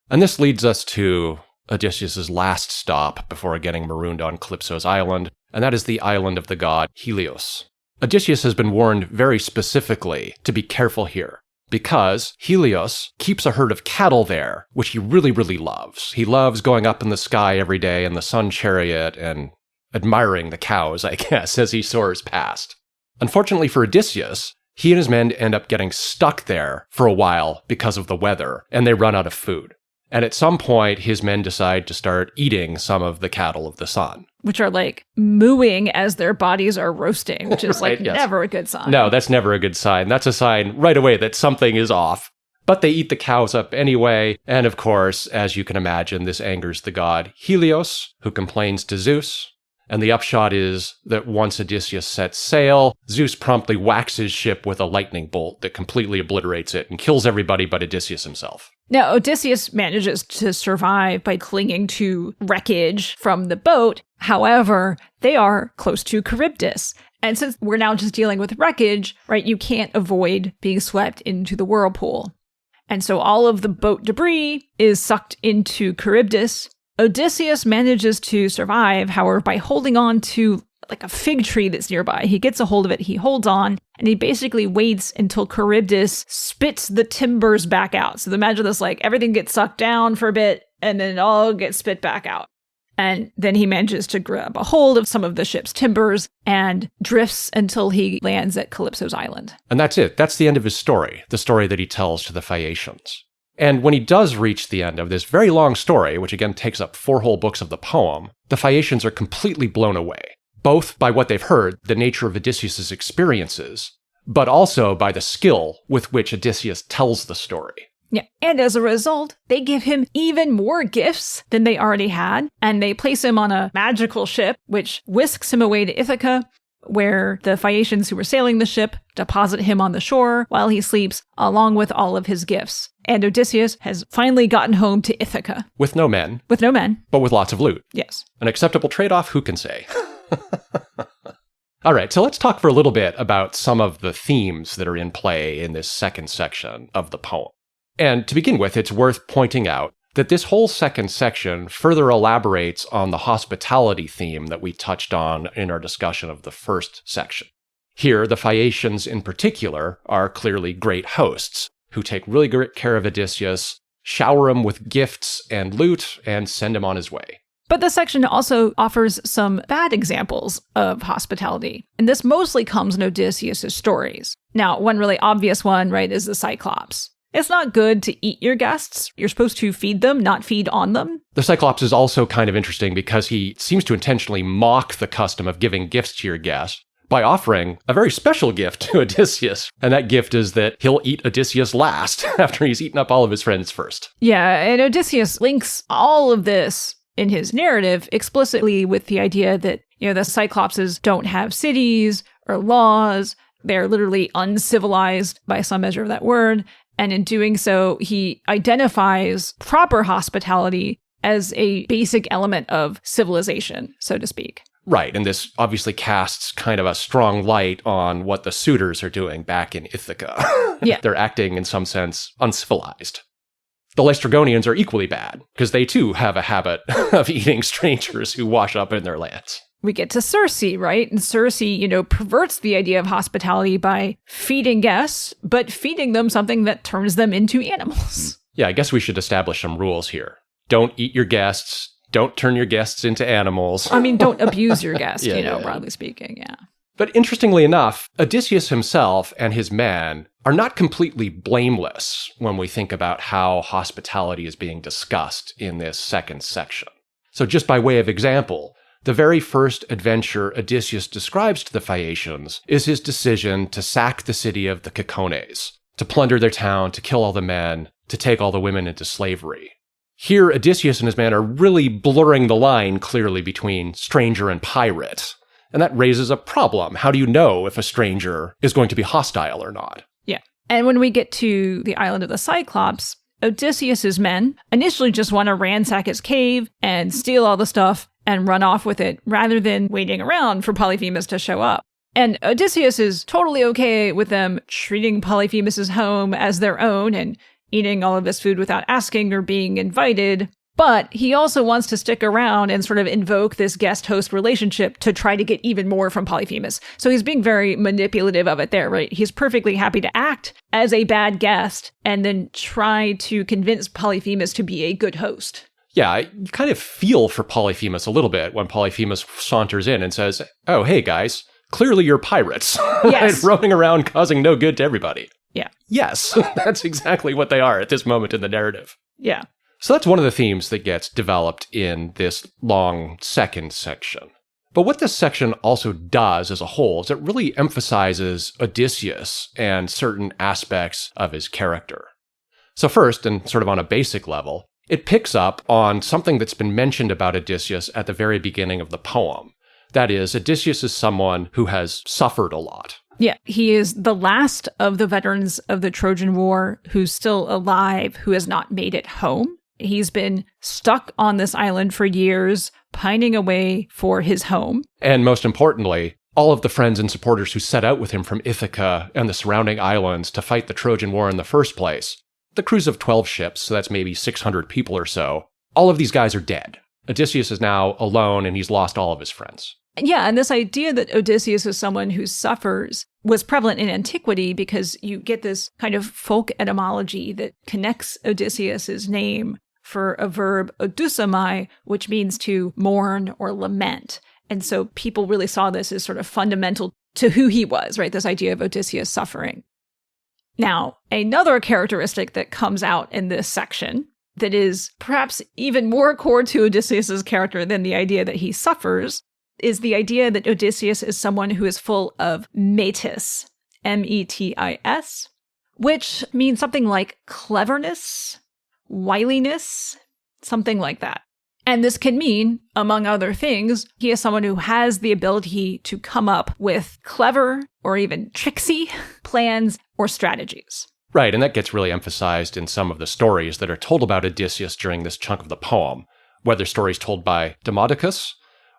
And this leads us to Odysseus' last stop before getting marooned on Calypso's island, and that is the island of the god Helios. Odysseus has been warned very specifically to be careful here, because Helios keeps a herd of cattle there, which he really, really loves. He loves going up in the sky every day in the sun chariot and admiring the cows, I guess, as he soars past. Unfortunately for Odysseus, he and his men end up getting stuck there for a while because of the weather, and they run out of food. And at some point, his men decide to start eating some of the cattle of the sun. Which are like mooing as their bodies are roasting, which is Right, yes. never a good sign. No, that's never a good sign. That's a sign right away that something is off. But they eat the cows up anyway. And of course, as you can imagine, this angers the god Helios, who complains to Zeus. And the upshot is that once Odysseus sets sail, Zeus promptly whacks his ship with a lightning bolt that completely obliterates it and kills everybody but Odysseus himself. Now, Odysseus manages to survive by clinging to wreckage from the boat. However, they are close to Charybdis. And since we're now just dealing with wreckage, right, you can't avoid being swept into the whirlpool. And so all of the boat debris is sucked into Charybdis. Odysseus manages to survive, however, by holding on to like a fig tree that's nearby. He gets a hold of it, he holds on, and he basically waits until Charybdis spits the timbers back out. So imagine this, like everything gets sucked down for a bit, and then it all gets spit back out. And then he manages to grab a hold of some of the ship's timbers and drifts until he lands at Calypso's island. And that's it. That's the end of his story, the story that he tells to the Phaeacians. And when he does reach the end of this very long story, which again takes up 4 whole books of the poem, the Phaeacians are completely blown away, both by what they've heard, the nature of Odysseus' experiences, but also by the skill with which Odysseus tells the story. Yeah, and as a result, they give him even more gifts than they already had, and they place him on a magical ship, which whisks him away to Ithaka, where the Phaeacians who were sailing the ship deposit him on the shore while he sleeps, along with all of his gifts. And Odysseus has finally gotten home to Ithaka. With no men. With no men. But with lots of loot. Yes. An acceptable trade-off, who can say? All right, so let's talk for a little bit about some of the themes that are in play in this second section of the poem. And to begin with, it's worth pointing out that this whole second section further elaborates on the hospitality theme that we touched on in our discussion of the first section. Here, the Phaeacians in particular are clearly great hosts who take really great care of Odysseus, shower him with gifts and loot, and send him on his way. But the section also offers some bad examples of hospitality, and this mostly comes in Odysseus' stories. Now, one really obvious one, right, is the Cyclops. It's not good to eat your guests. You're supposed to feed them, not feed on them. The Cyclops is also kind of interesting because he seems to intentionally mock the custom of giving gifts to your guest by offering a very special gift to Odysseus. And that gift is that he'll eat Odysseus last after he's eaten up all of his friends first. Yeah, and Odysseus links all of this in his narrative explicitly with the idea that, the Cyclopses don't have cities or laws. They're literally uncivilized by some measure of that word. And in doing so, he identifies proper hospitality as a basic element of civilization, so to speak. Right, and this obviously casts kind of a strong light on what the suitors are doing back in Ithaka. Yeah. They're acting, in some sense, uncivilized. The Laestrygonians are equally bad, because they too have a habit of eating strangers who wash up in their lands. We get to Circe, right? And Circe, perverts the idea of hospitality by feeding guests, but feeding them something that turns them into animals. Yeah, I guess we should establish some rules here. Don't eat your guests. Don't turn your guests into animals. I mean, don't abuse your guest, Yeah. broadly speaking, yeah. But interestingly enough, Odysseus himself and his men are not completely blameless when we think about how hospitality is being discussed in this second section. So just by way of example, the very first adventure Odysseus describes to the Phaeacians is his decision to sack the city of the Cacones, to plunder their town, to kill all the men, to take all the women into slavery. Here, Odysseus and his men are really blurring the line clearly between stranger and pirate. And that raises a problem. How do you know if a stranger is going to be hostile or not? Yeah. And when we get to the island of the Cyclops, Odysseus's men initially just want to ransack his cave and steal all the stuff and run off with it, rather than waiting around for Polyphemus to show up. And Odysseus is totally okay with them treating Polyphemus's home as their own and eating all of his food without asking or being invited. But he also wants to stick around and sort of invoke this guest-host relationship to try to get even more from Polyphemus. So he's being very manipulative of it there, right? He's perfectly happy to act as a bad guest and then try to convince Polyphemus to be a good host. Yeah, you kind of feel for Polyphemus a little bit when Polyphemus saunters in and says, oh, hey guys, clearly you're pirates. Yes. Roaming around causing no good to everybody. Yeah. Yes, that's exactly what they are at this moment in the narrative. Yeah. So that's one of the themes that gets developed in this long second section. But what this section also does as a whole is it really emphasizes Odysseus and certain aspects of his character. So first, and sort of on a basic level, it picks up on something that's been mentioned about Odysseus at the very beginning of the poem. That is, Odysseus is someone who has suffered a lot. Yeah, he is the last of the veterans of the Trojan War who's still alive, who has not made it home. He's been stuck on this island for years, pining away for his home. And most importantly, all of the friends and supporters who set out with him from Ithaka and the surrounding islands to fight the Trojan War in the first place, the crews of 12 ships, so that's maybe 600 people or so, all of these guys are dead. Odysseus is now alone and he's lost all of his friends. Yeah, and this idea that Odysseus is someone who suffers was prevalent in antiquity because you get this kind of folk etymology that connects Odysseus's name for a verb odyssomai, which means to mourn or lament. And so people really saw this as sort of fundamental to who he was, right? This idea of Odysseus suffering. Now, another characteristic that comes out in this section that is perhaps even more core to Odysseus's character than the idea that he suffers is the idea that Odysseus is someone who is full of metis, M-E-T-I-S, which means something like cleverness, wiliness, something like that. And this can mean, among other things, he is someone who has the ability to come up with clever or even tricksy plans or strategies. Right, and that gets really emphasized in some of the stories that are told about Odysseus during this chunk of the poem, whether stories told by Demodocus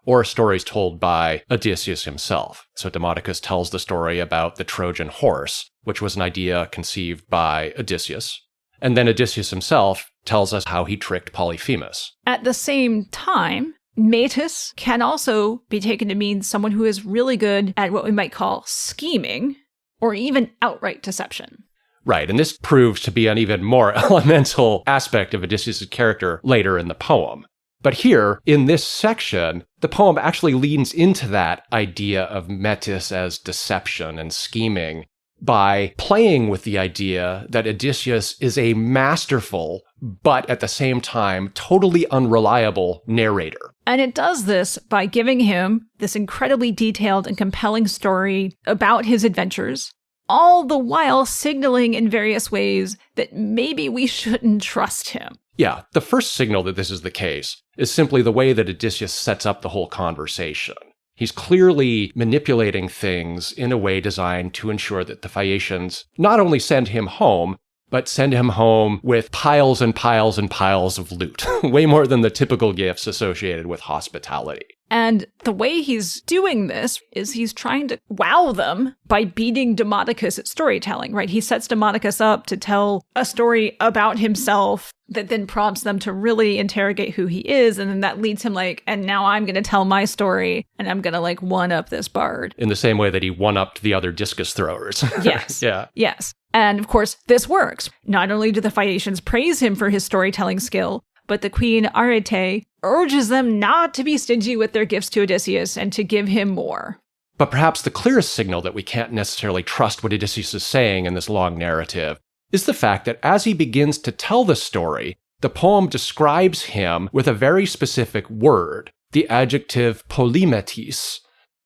or stories told by Odysseus himself. So Demodocus tells the story about the Trojan horse, which was an idea conceived by Odysseus. And then Odysseus himself tells us how he tricked Polyphemus. At the same time, metis can also be taken to mean someone who is really good at what we might call scheming or even outright deception. Right, and this proves to be an even more elemental aspect of Odysseus' character later in the poem. But here, in this section, the poem actually leans into that idea of metis as deception and scheming by playing with the idea that Odysseus is a masterful, but at the same time, totally unreliable narrator. And it does this by giving him this incredibly detailed and compelling story about his adventures, all the while signaling in various ways that maybe we shouldn't trust him. Yeah, the first signal that this is the case is simply the way that Odysseus sets up the whole conversation. He's clearly manipulating things in a way designed to ensure that the Phaeacians not only send him home, but send him home with piles and piles and piles of loot, way more than the typical gifts associated with hospitality. And the way he's doing this is he's trying to wow them by beating Demodocus at storytelling, right? He sets Demodocus up to tell a story about himself that then prompts them to really interrogate who he is. And then that leads him and now I'm going to tell my story and I'm going to one-up this bard. In the same way that he one-upped the other discus throwers. Yes. Yeah. Yes. And of course, this works. Not only do the Phaeacians praise him for his storytelling skill, but the queen Arete urges them not to be stingy with their gifts to Odysseus and to give him more. But perhaps the clearest signal that we can't necessarily trust what Odysseus is saying in this long narrative is the fact that as he begins to tell the story, the poem describes him with a very specific word, the adjective polymetis,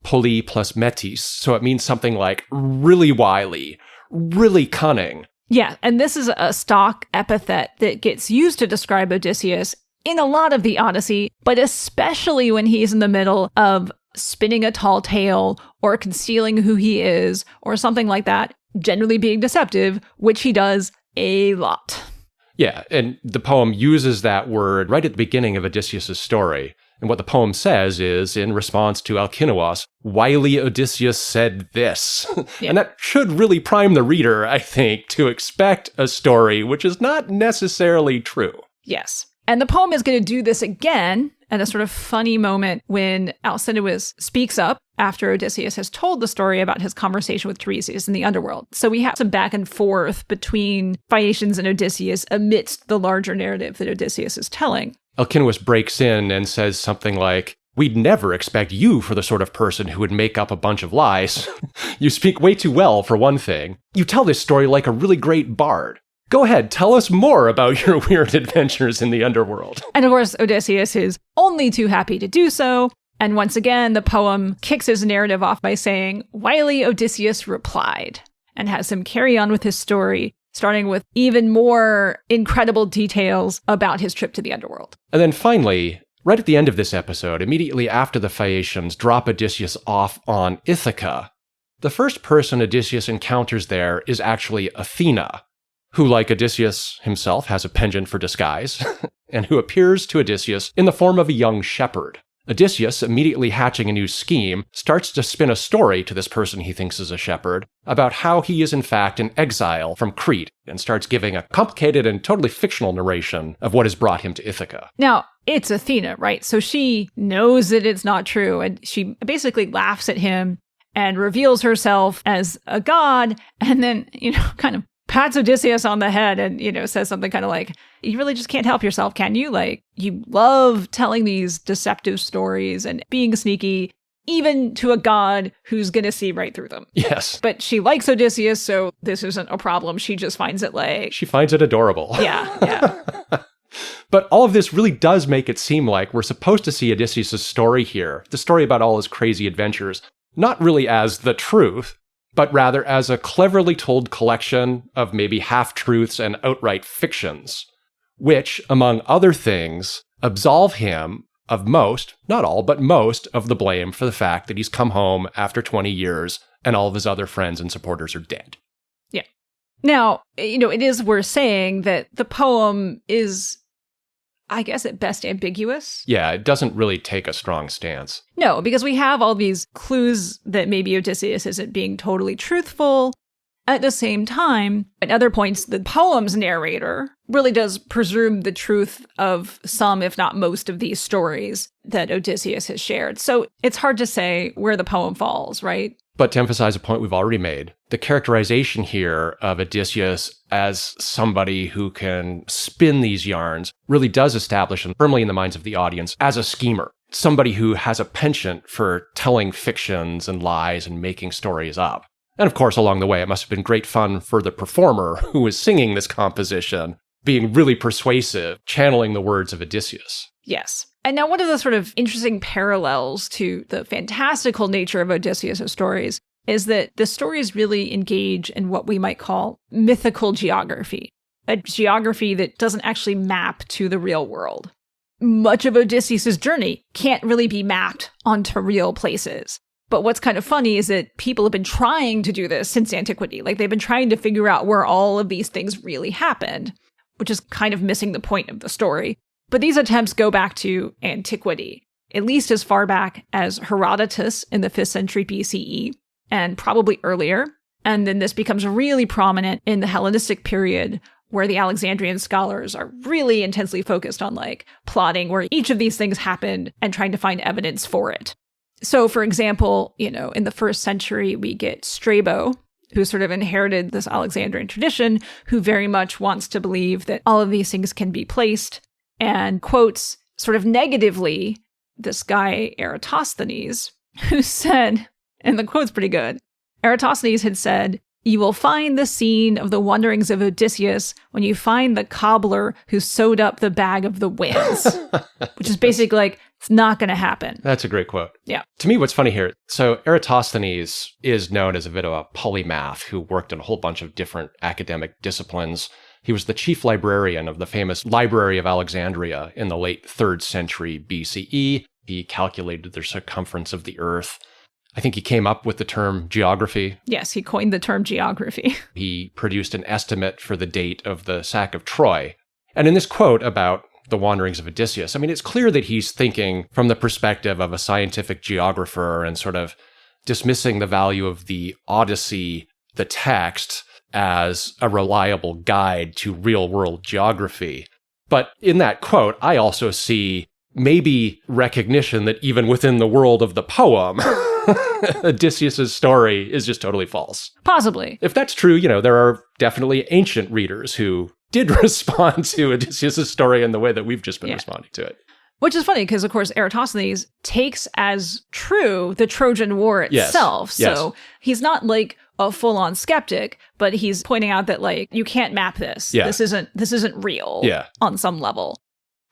poly plus metis, so it means something like really wily, really cunning. Yeah, and this is a stock epithet that gets used to describe Odysseus in a lot of the Odyssey, but especially when he's in the middle of spinning a tall tale or concealing who he is or something like that, generally being deceptive, which he does a lot. Yeah, and the poem uses that word right at the beginning of Odysseus' story. And what the poem says is, in response to Alcinous, wily Odysseus said this. Yeah. And that should really prime the reader, I think, to expect a story which is not necessarily true. Yes. And the poem is going to do this again at a sort of funny moment when Alcinous speaks up after Odysseus has told the story about his conversation with Tiresias in the underworld. So we have some back and forth between Phaeacians and Odysseus amidst the larger narrative that Odysseus is telling. Alcinous breaks in and says something like, "We'd never expect you for the sort of person who would make up a bunch of lies. You speak way too well, for one thing. You tell this story like a really great bard. Go ahead, tell us more about your weird adventures in the underworld." And of course, Odysseus is only too happy to do so. And once again, the poem kicks his narrative off by saying, "Wily Odysseus replied," and has him carry on with his story, starting with even more incredible details about his trip to the underworld. And then finally, right at the end of this episode, immediately after the Phaeacians drop Odysseus off on Ithaka, the first person Odysseus encounters there is actually Athena, who, like Odysseus himself, has a penchant for disguise, and who appears to Odysseus in the form of a young shepherd. Odysseus, immediately hatching a new scheme, starts to spin a story to this person he thinks is a shepherd about how he is in fact in exile from Crete, and starts giving a complicated and totally fictional narration of what has brought him to Ithaca. Now, it's Athena, right? So she knows that it's not true, and she basically laughs at him and reveals herself as a god, and then, kind of pats Odysseus on the head and, says something kind of like, "You really just can't help yourself, can you? Like, you love telling these deceptive stories and being sneaky, even to a god who's going to see right through them." Yes. But she likes Odysseus, so this isn't a problem. She just finds it She finds it adorable. Yeah. But all of this really does make it seem like we're supposed to see Odysseus' story here, the story about all his crazy adventures, not really as the truth, but rather as a cleverly told collection of maybe half-truths and outright fictions, which, among other things, absolve him of most, not all, but most of the blame for the fact that he's come home after 20 years and all of his other friends and supporters are dead. Yeah. Now, it is worth saying that the poem is, I guess, at best ambiguous. Yeah, it doesn't really take a strong stance. No, because we have all these clues that maybe Odysseus isn't being totally truthful. At the same time, at other points, the poem's narrator really does presume the truth of some, if not most, of these stories that Odysseus has shared. So it's hard to say where the poem falls, right? But to emphasize a point we've already made, the characterization here of Odysseus as somebody who can spin these yarns really does establish him firmly in the minds of the audience as a schemer. Somebody who has a penchant for telling fictions and lies and making stories up. And of course, along the way, it must have been great fun for the performer who was singing this composition, being really persuasive, channeling the words of Odysseus. Yes. And now one of the sort of interesting parallels to the fantastical nature of Odysseus' stories is that the stories really engage in what we might call mythical geography, a geography that doesn't actually map to the real world. Much of Odysseus' journey can't really be mapped onto real places. But what's kind of funny is that people have been trying to do this since antiquity. Like, they've been trying to figure out where all of these things really happened, which is kind of missing the point of the story. But these attempts go back to antiquity, at least as far back as Herodotus in the 5th century BCE, and probably earlier. And then this becomes really prominent in the Hellenistic period, where the Alexandrian scholars are really intensely focused on plotting where each of these things happened and trying to find evidence for it. So, for example, in the 1st century, we get Strabo, who sort of inherited this Alexandrian tradition, who very much wants to believe that all of these things can be placed, and quotes sort of negatively this guy Eratosthenes, who said, and the quote's pretty good, Eratosthenes had said, "You will find the scene of the wanderings of Odysseus when you find the cobbler who sewed up the bag of the winds," which is basically it's not going to happen. That's a great quote. Yeah. To me, what's funny here, so Eratosthenes is known as a bit of a polymath who worked in a whole bunch of different academic disciplines. He was the chief librarian of the famous Library of Alexandria in the late 3rd century BCE. He calculated the circumference of the earth. I think he came up with the term geography. Yes, he coined the term geography. He produced an estimate for the date of the sack of Troy. And in this quote about the wanderings of Odysseus, it's clear that he's thinking from the perspective of a scientific geographer and sort of dismissing the value of the Odyssey, the text, as a reliable guide to real-world geography. But in that quote, I also see maybe recognition that even within the world of the poem, Odysseus' story is just totally false. Possibly. If that's true, there are definitely ancient readers who did respond to Odysseus' story in the way that we've just been responding to it. Which is funny because, of course, Eratosthenes takes as true the Trojan War itself. Yes. So he's not like a full-on skeptic, but he's pointing out that, like, you can't map this. Yeah. This isn't real on some level.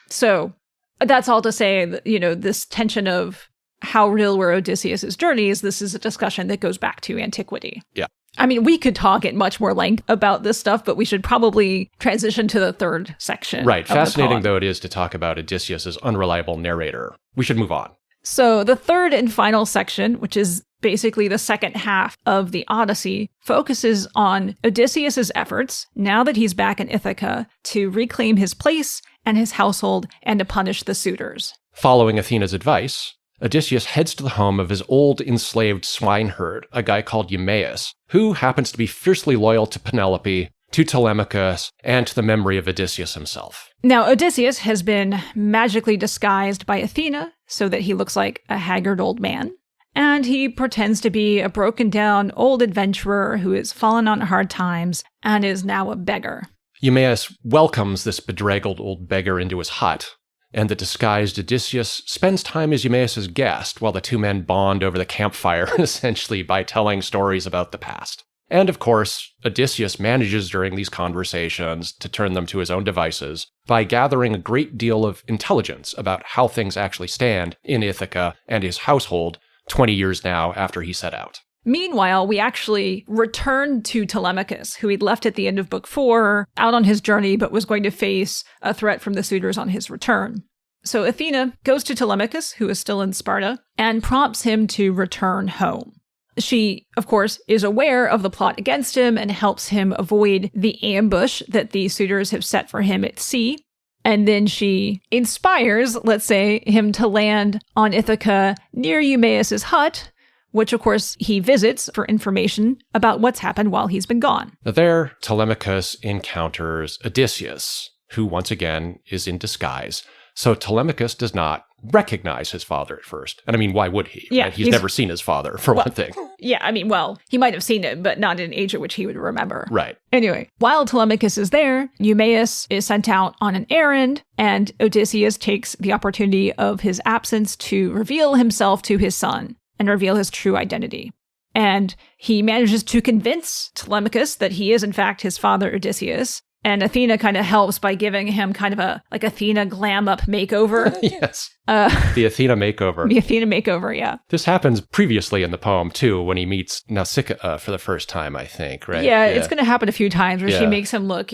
So that's all to say that, this tension of how real were Odysseus' journeys, this is a discussion that goes back to antiquity. Yeah. I mean, we could talk at much more length about this stuff, but we should probably transition to the third section. Right. Fascinating though it is to talk about Odysseus' unreliable narrator. We should move on. So the third and final section, which is basically the second half of the Odyssey, focuses on Odysseus' efforts, now that he's back in Ithaca, to reclaim his place and his household and to punish the suitors. Following Athena's advice, Odysseus heads to the home of his old enslaved swineherd, a guy called Eumaeus, who happens to be fiercely loyal to Penelope, to Telemachus, and to the memory of Odysseus himself. Now, Odysseus has been magically disguised by Athena so that he looks like a haggard old man, and he pretends to be a broken-down old adventurer who has fallen on hard times and is now a beggar. Eumaeus welcomes this bedraggled old beggar into his hut, and the disguised Odysseus spends time as Eumaeus' guest while the two men bond over the campfire, essentially by telling stories about the past. And of course, Odysseus manages during these conversations to turn them to his own devices by gathering a great deal of intelligence about how things actually stand in Ithaca and his household 20 years now after he set out. Meanwhile, we actually return to Telemachus, who he'd left at the end of Book 4, out on his journey, but was going to face a threat from the suitors on his return. So Athena goes to Telemachus, who is still in Sparta, and prompts him to return home. She, of course, is aware of the plot against him and helps him avoid the ambush that the suitors have set for him at sea. And then she inspires, let's say, him to land on Ithaca near Eumaeus' hut, which, of course, he visits for information about what's happened while he's been gone. There, Telemachus encounters Odysseus, who once again is in disguise. So Telemachus does not recognize his father at first. And I mean, why would he? Yeah, right? He's never seen his father, for one thing. Yeah, I mean, well, he might have seen him, but not in an age at which he would remember. Right. Anyway, while Telemachus is there, Eumaeus is sent out on an errand, and Odysseus takes the opportunity of his absence to reveal himself to his son and reveal his true identity. And he manages to convince Telemachus that he is, in fact, his father, Odysseus. And Athena kind of helps by giving him kind of a, like, Athena glam-up makeover. Yes. The Athena makeover. The Athena makeover, yeah. This happens previously in the poem, too, when he meets Nausicaa for the first time, I think, right? Yeah, it's going to happen a few times where she makes him look,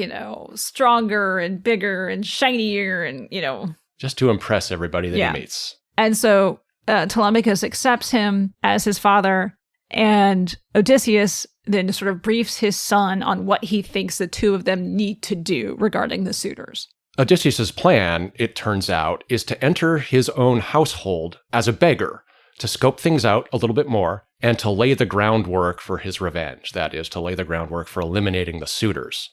stronger and bigger and shinier and, just to impress everybody that he meets. And so Telemachus accepts him as his father, and Odysseus then sort of briefs his son on what he thinks the two of them need to do regarding the suitors. Odysseus' plan, it turns out, is to enter his own household as a beggar, to scope things out a little bit more, and to lay the groundwork for his revenge. That is, to lay the groundwork for eliminating the suitors.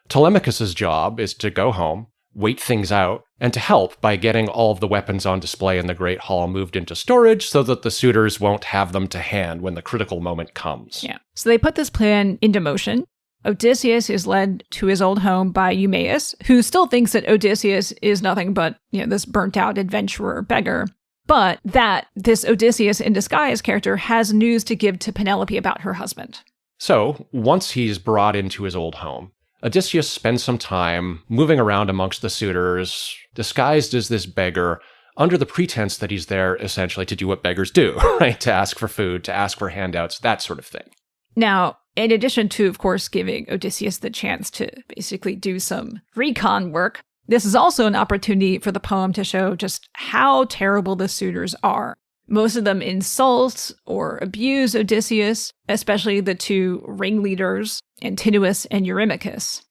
Telemachus' job is to go home, wait things out, and to help by getting all of the weapons on display in the Great Hall moved into storage so that the suitors won't have them to hand when the critical moment comes. Yeah. So they put this plan into motion. Odysseus is led to his old home by Eumaeus, who still thinks that Odysseus is nothing but, this burnt-out adventurer beggar, but that this Odysseus in disguise character has news to give to Penelope about her husband. So, once he's brought into his old home, Odysseus spends some time moving around amongst the suitors, disguised as this beggar, under the pretense that he's there essentially to do what beggars do, right? To ask for food, to ask for handouts, that sort of thing. Now, in addition to, of course, giving Odysseus the chance to basically do some recon work, this is also an opportunity for the poem to show just how terrible the suitors are. Most of them insult or abuse Odysseus, especially the two ringleaders, Antinous and Eurymachus.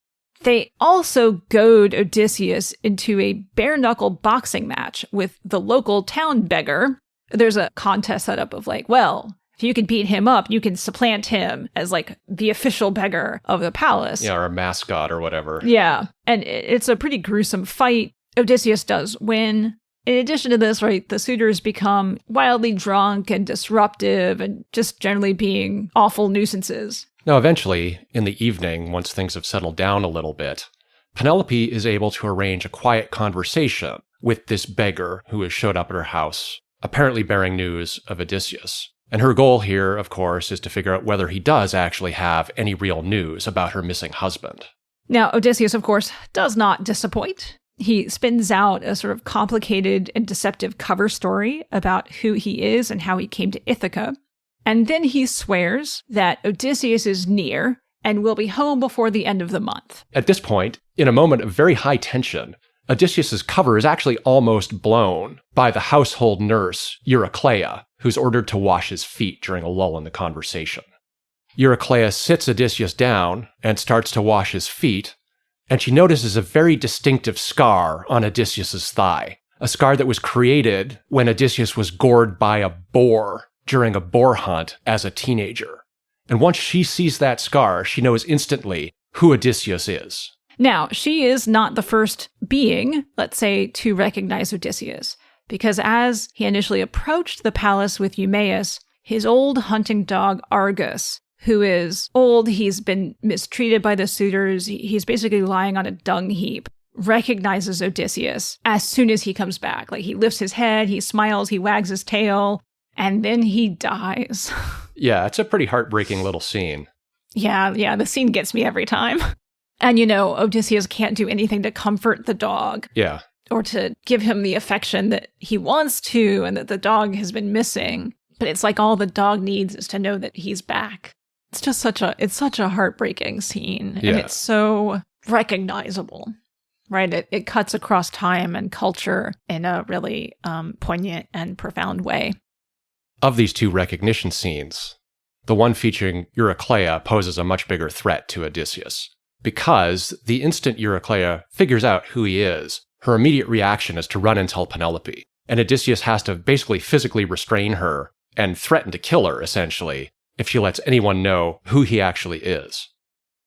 They also goad Odysseus into a bare-knuckle boxing match with the local town beggar. There's a contest set up of if If you can beat him up, you can supplant him as like the official beggar of the palace. Yeah, or a mascot or whatever. Yeah. And it's a pretty gruesome fight. Odysseus does win. In addition to this, right, the suitors become wildly drunk and disruptive and just generally being awful nuisances. Now, eventually, in the evening, once things have settled down a little bit, Penelope is able to arrange a quiet conversation with this beggar who has showed up at her house, apparently bearing news of Odysseus. And her goal here, of course, is to figure out whether he does actually have any real news about her missing husband. Now, Odysseus, of course, does not disappoint. He spins out a sort of complicated and deceptive cover story about who he is and how he came to Ithaca. And then he swears that Odysseus is near and will be home before the end of the month. At this point, in a moment of very high tension, Odysseus's cover is actually almost blown by the household nurse, Eurycleia, who's ordered to wash his feet during a lull in the conversation. Eurycleia sits Odysseus down and starts to wash his feet, and she notices a very distinctive scar on Odysseus's thigh, a scar that was created when Odysseus was gored by a boar during a boar hunt as a teenager. And once she sees that scar, she knows instantly who Odysseus is. Now, she is not the first being, let's say, to recognize Odysseus, because as he initially approached the palace with Eumaeus, his old hunting dog Argus, who is old, he's been mistreated by the suitors, he's basically lying on a dung heap, recognizes Odysseus as soon as he comes back. Like, he lifts his head, he smiles, he wags his tail, and then he dies. Yeah, it's a pretty heartbreaking little scene. Yeah, the scene gets me every time. And, Odysseus can't do anything to comfort the dog. Yeah. Or to give him the affection that he wants to and that the dog has been missing. But it's like all the dog needs is to know that he's back. It's just such a heartbreaking scene. Yeah. And it's so recognizable, right? It cuts across time and culture in a really poignant and profound way. Of these two recognition scenes, the one featuring Eurycleia poses a much bigger threat to Odysseus. Because the instant Eurycleia figures out who he is, her immediate reaction is to run and tell Penelope. And Odysseus has to basically physically restrain her and threaten to kill her, essentially, if she lets anyone know who he actually is.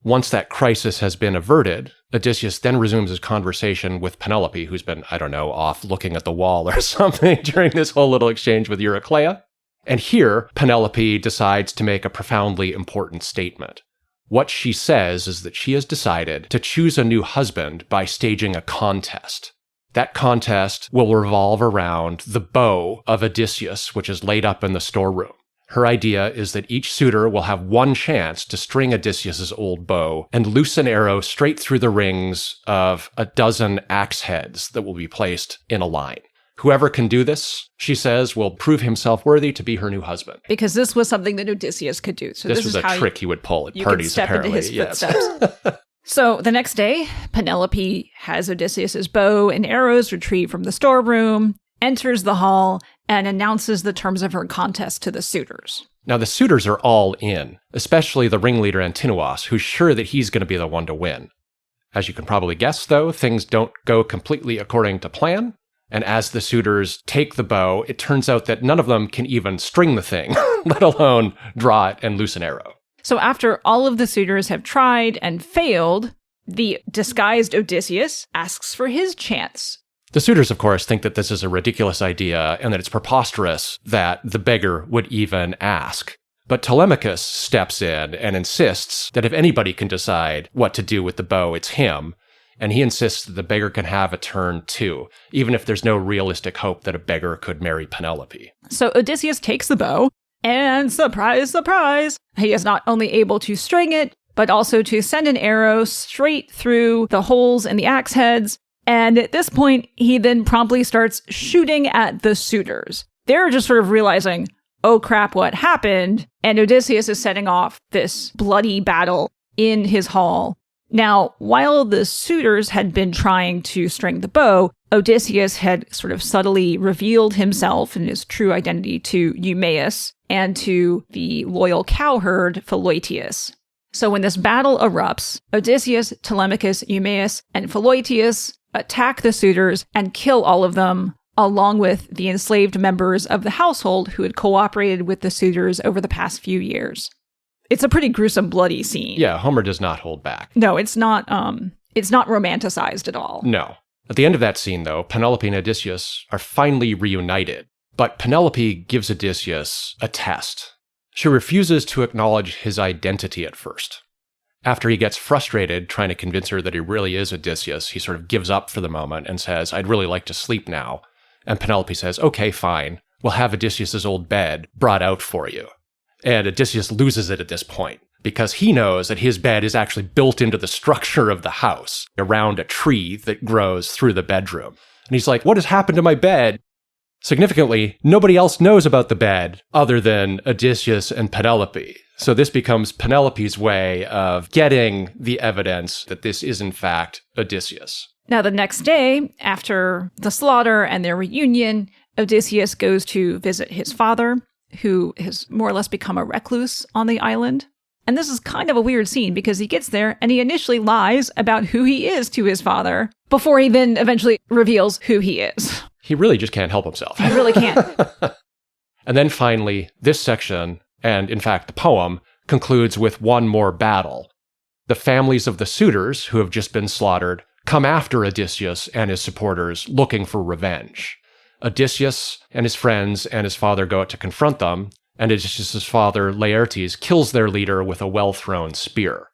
Once that crisis has been averted, Odysseus then resumes his conversation with Penelope, who's been, off looking at the wall or something during this whole little exchange with Eurycleia. And here, Penelope decides to make a profoundly important statement. What she says is that she has decided to choose a new husband by staging a contest. That contest will revolve around the bow of Odysseus, which is laid up in the storeroom. Her idea is that each suitor will have one chance to string Odysseus's old bow and loose an arrow straight through the rings of a dozen axe heads that will be placed in a line. Whoever can do this, she says, will prove himself worthy to be her new husband. Because this was something that Odysseus could do. So this was a trick he would pull at parties, apparently. You could step into his footsteps. So the next day, Penelope has Odysseus's bow and arrows retrieved from the storeroom, enters the hall, and announces the terms of her contest to the suitors. Now, the suitors are all in, especially the ringleader Antinous, who's sure that he's going to be the one to win. As you can probably guess, though, things don't go completely according to plan. And as the suitors take the bow, it turns out that none of them can even string the thing, let alone draw it and loose an arrow. So after all of the suitors have tried and failed, the disguised Odysseus asks for his chance. The suitors, of course, think that this is a ridiculous idea and that it's preposterous that the beggar would even ask. But Telemachus steps in and insists that if anybody can decide what to do with the bow, it's him. And he insists that the beggar can have a turn too, even if there's no realistic hope that a beggar could marry Penelope. So Odysseus takes the bow, and surprise, surprise, he is not only able to string it, but also to send an arrow straight through the holes in the axe heads. And at this point, he then promptly starts shooting at the suitors. They're just sort of realizing, oh crap, what happened? And Odysseus is setting off this bloody battle in his hall. Now, while the suitors had been trying to string the bow, Odysseus had sort of subtly revealed himself and his true identity to Eumaeus and to the loyal cowherd Phaeacians. So when this battle erupts, Odysseus, Telemachus, Eumaeus, and Phaeacians attack the suitors and kill all of them, along with the enslaved members of the household who had cooperated with the suitors over the past few years. It's a pretty gruesome, bloody scene. Yeah, Homer does not hold back. No, it's not romanticized at all. No. At the end of that scene, though, Penelope and Odysseus are finally reunited. But Penelope gives Odysseus a test. She refuses to acknowledge his identity at first. After he gets frustrated trying to convince her that he really is Odysseus, he sort of gives up for the moment and says, "I'd really like to sleep now." And Penelope says, "Okay, fine. We'll have Odysseus' old bed brought out for you." And Odysseus loses it at this point, because he knows that his bed is actually built into the structure of the house, around a tree that grows through the bedroom. And he's like, "What has happened to my bed?" Significantly, nobody else knows about the bed other than Odysseus and Penelope. So this becomes Penelope's way of getting the evidence that this is in fact Odysseus. Now, the next day, after the slaughter and their reunion, Odysseus goes to visit his father, who has more or less become a recluse on the island. And this is kind of a weird scene because he gets there and he initially lies about who he is to his father before he then eventually reveals who he is. He really just can't help himself. He really can't. And then finally, this section, and in fact the poem, concludes with one more battle. The families of the suitors, who have just been slaughtered, come after Odysseus and his supporters, looking for revenge. Odysseus and his friends and his father go out to confront them, and Odysseus' father, Laertes, kills their leader with a well-thrown spear.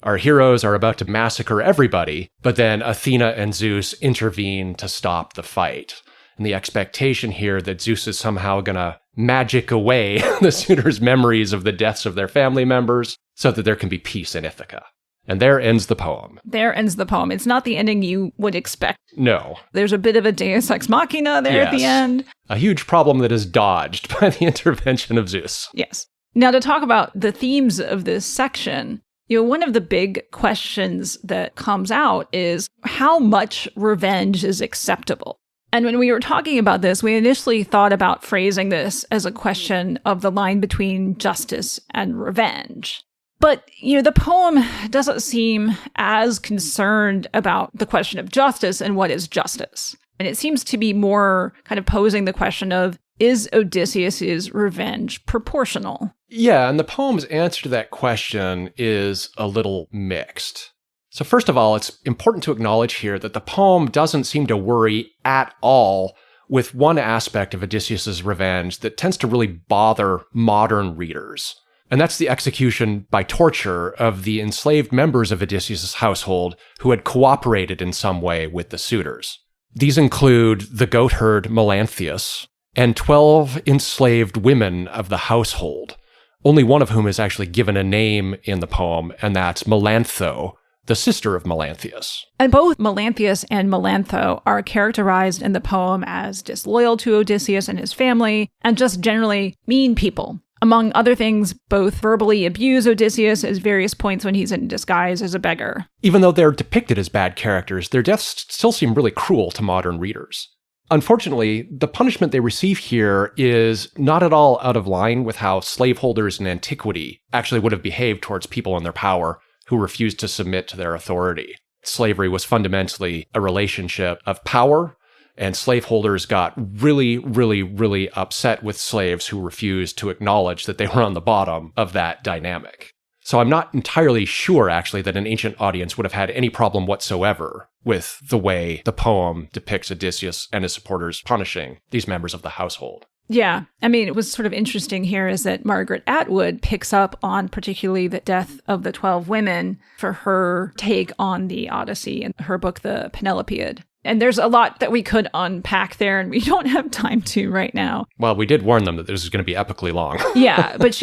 Our heroes are about to massacre everybody, but then Athena and Zeus intervene to stop the fight. And the expectation here that Zeus is somehow going to magic away the suitors' memories of the deaths of their family members so that there can be peace in Ithaca. And there ends the poem. There ends the poem. It's not the ending you would expect. No. There's a bit of a deus ex machina there at the end. A huge problem that is dodged by the intervention of Zeus. Yes. Now, to talk about the themes of this section, one of the big questions that comes out is how much revenge is acceptable? And when we were talking about this, we initially thought about phrasing this as a question of the line between justice and revenge. But, the poem doesn't seem as concerned about the question of justice and what is justice. And it seems to be more kind of posing the question of, is Odysseus' revenge proportional? Yeah, and the poem's answer to that question is a little mixed. So first of all, it's important to acknowledge here that the poem doesn't seem to worry at all with one aspect of Odysseus' revenge that tends to really bother modern readers. And that's the execution by torture of the enslaved members of Odysseus' household who had cooperated in some way with the suitors. These include the goatherd Melanthius and 12 enslaved women of the household, only one of whom is actually given a name in the poem, and that's Melantho, the sister of Melanthius. And both Melanthius and Melantho are characterized in the poem as disloyal to Odysseus and his family, and just generally mean people. Among other things, both verbally abuse Odysseus at various points when he's in disguise as a beggar. Even though they're depicted as bad characters, their deaths still seem really cruel to modern readers. Unfortunately, the punishment they receive here is not at all out of line with how slaveholders in antiquity actually would have behaved towards people in their power who refused to submit to their authority. Slavery was fundamentally a relationship of power, and slaveholders got really, really, really upset with slaves who refused to acknowledge that they were on the bottom of that dynamic. So I'm not entirely sure, actually, that an ancient audience would have had any problem whatsoever with the way the poem depicts Odysseus and his supporters punishing these members of the household. Yeah. I mean, it was sort of interesting here is that Margaret Atwood picks up on particularly the death of the 12 women for her take on the Odyssey in her book, The Penelopiad. And there's a lot that we could unpack there, and we don't have time to right now. Well, we did warn them that this is going to be epically long. Yeah, but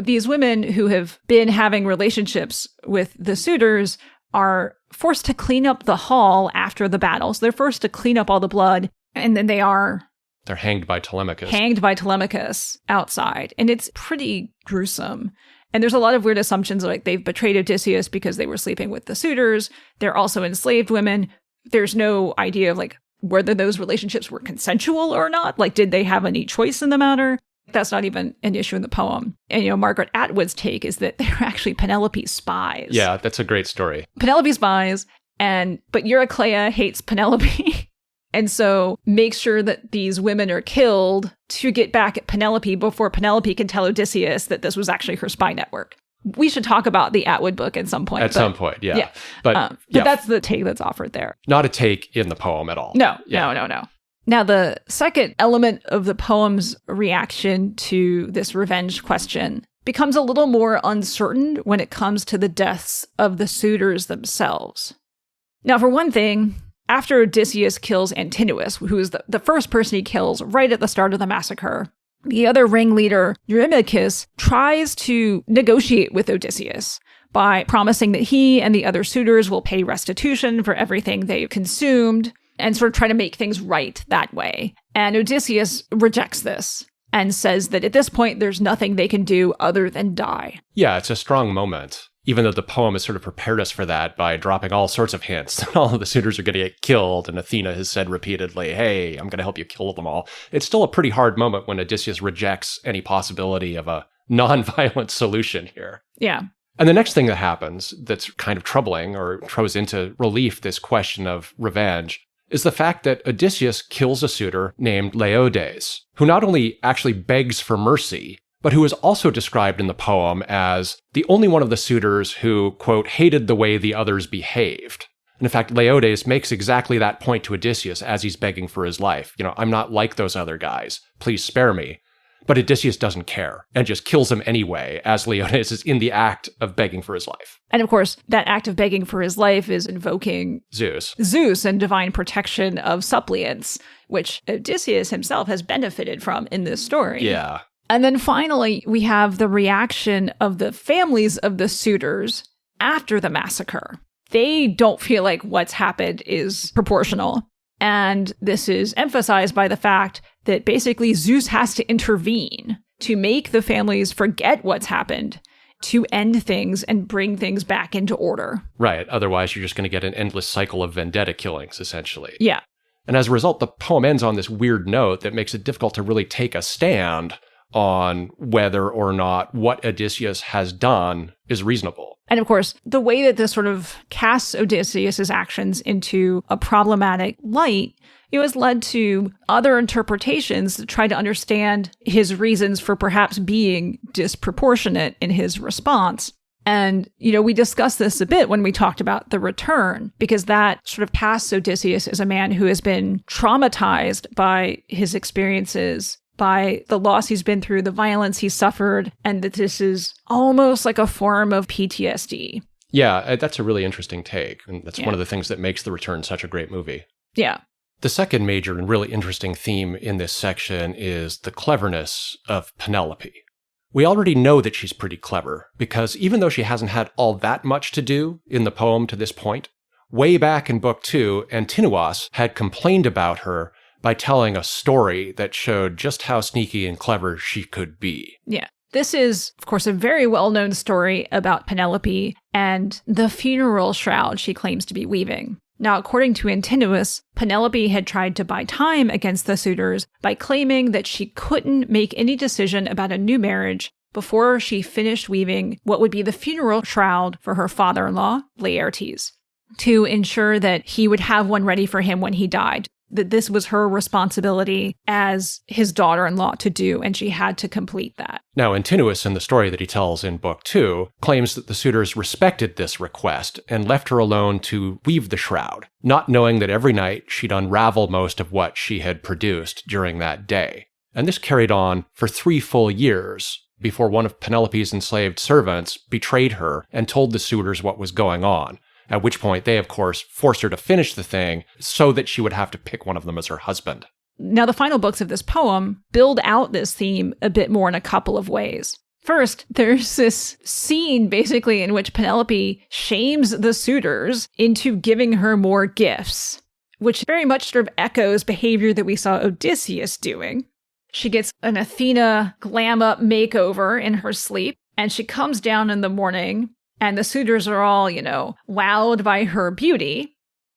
these women who have been having relationships with the suitors are forced to clean up the hall after the battle. So they're forced to clean up all the blood, and then they're hanged by Telemachus. Hanged by Telemachus outside. And it's pretty gruesome. And there's a lot of weird assumptions, like they've betrayed Odysseus because they were sleeping with the suitors. They're also enslaved women. There's no idea of whether those relationships were consensual or not. Did they have any choice in the matter? That's not even an issue in the poem. And, Margaret Atwood's take is that they're actually Penelope's spies. Yeah, that's a great story. Penelope's spies, but Eurycleia hates Penelope. And so makes sure that these women are killed to get back at Penelope before Penelope can tell Odysseus that this was actually her spy network. We should talk about the Atwood book at some point. Some point, yeah. Yeah. But that's the take that's offered there. Not a take in the poem at all. No. Now, the second element of the poem's reaction to this revenge question becomes a little more uncertain when it comes to the deaths of the suitors themselves. Now, for one thing, after Odysseus kills Antinous, who is the first person he kills right at the start of the massacre, the other ringleader, Eurycleia, tries to negotiate with Odysseus by promising that he and the other suitors will pay restitution for everything they've consumed and sort of try to make things right that way. And Odysseus rejects this and says that at this point, there's nothing they can do other than die. Yeah, it's a strong moment. Even though the poem has sort of prepared us for that by dropping all sorts of hints that all of the suitors are going to get killed, and Athena has said repeatedly, hey, I'm going to help you kill them all. It's still a pretty hard moment when Odysseus rejects any possibility of a non-violent solution here. Yeah. And the next thing that happens that's kind of troubling or throws into relief this question of revenge is the fact that Odysseus kills a suitor named Leodes, who not only actually begs for mercy, but who is also described in the poem as the only one of the suitors who, quote, hated the way the others behaved. And in fact, Leodes makes exactly that point to Odysseus as he's begging for his life. I'm not like those other guys. Please spare me. But Odysseus doesn't care and just kills him anyway, as Leodes is in the act of begging for his life. And of course, that act of begging for his life is invoking Zeus and divine protection of suppliants, which Odysseus himself has benefited from in this story. Yeah. And then finally, we have the reaction of the families of the suitors after the massacre. They don't feel like what's happened is proportional. And this is emphasized by the fact that basically Zeus has to intervene to make the families forget what's happened, to end things and bring things back into order. Right. Otherwise, you're just going to get an endless cycle of vendetta killings, essentially. Yeah. And as a result, the poem ends on this weird note that makes it difficult to really take a stand on whether or not what Odysseus has done is reasonable. And of course, the way that this sort of casts Odysseus' actions into a problematic light, it has led to other interpretations to try to understand his reasons for perhaps being disproportionate in his response. And, we discussed this a bit when we talked about The Return, because that sort of casts Odysseus as a man who has been traumatized by his experiences, by the loss he's been through, the violence he's suffered, and that this is almost like a form of PTSD. Yeah, that's a really interesting take. And that's one of the things that makes The Return such a great movie. Yeah. The second major and really interesting theme in this section is the cleverness of Penelope. We already know that she's pretty clever, because even though she hasn't had all that much to do in the poem to this point, way back in Book 2, Antinous had complained about her by telling a story that showed just how sneaky and clever she could be. Yeah. This is, of course, a very well-known story about Penelope and the funeral shroud she claims to be weaving. Now, according to Antinous, Penelope had tried to buy time against the suitors by claiming that she couldn't make any decision about a new marriage before she finished weaving what would be the funeral shroud for her father-in-law, Laertes, to ensure that he would have one ready for him when he died. That this was her responsibility as his daughter-in-law to do, and she had to complete that. Now, Antinous, in the story that he tells in Book 2, claims that the suitors respected this request and left her alone to weave the shroud, not knowing that every night she'd unravel most of what she had produced during that day. And this carried on for 3 full years before one of Penelope's enslaved servants betrayed her and told the suitors what was going on. At which point they, of course, forced her to finish the thing so that she would have to pick one of them as her husband. Now, the final books of this poem build out this theme a bit more in a couple of ways. First, there's this scene, basically, in which Penelope shames the suitors into giving her more gifts, which very much sort of echoes behavior that we saw Odysseus doing. She gets an Athena glam-up makeover in her sleep, and she comes down in the morning, and the suitors are all, wowed by her beauty.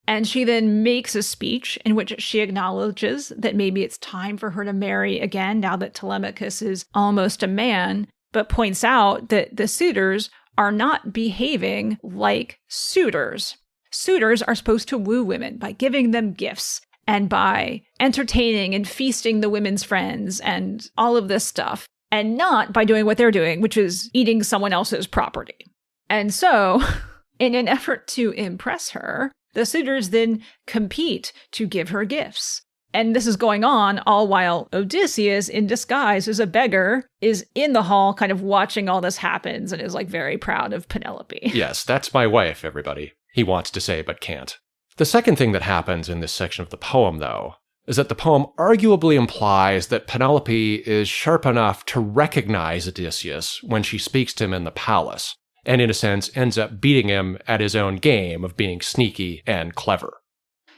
And she then makes a speech in which she acknowledges that maybe it's time for her to marry again now that Telemachus is almost a man, but points out that the suitors are not behaving like suitors. Suitors are supposed to woo women by giving them gifts and by entertaining and feasting the women's friends and all of this stuff, and not by doing what they're doing, which is eating someone else's property. And so, in an effort to impress her, the suitors then compete to give her gifts. And this is going on all while Odysseus, in disguise as a beggar, is in the hall kind of watching all this happens and is like very proud of Penelope. Yes, that's my wife, everybody. He wants to say but can't. The second thing that happens in this section of the poem, though, is that the poem arguably implies that Penelope is sharp enough to recognize Odysseus when she speaks to him in the palace, and in a sense ends up beating him at his own game of being sneaky and clever.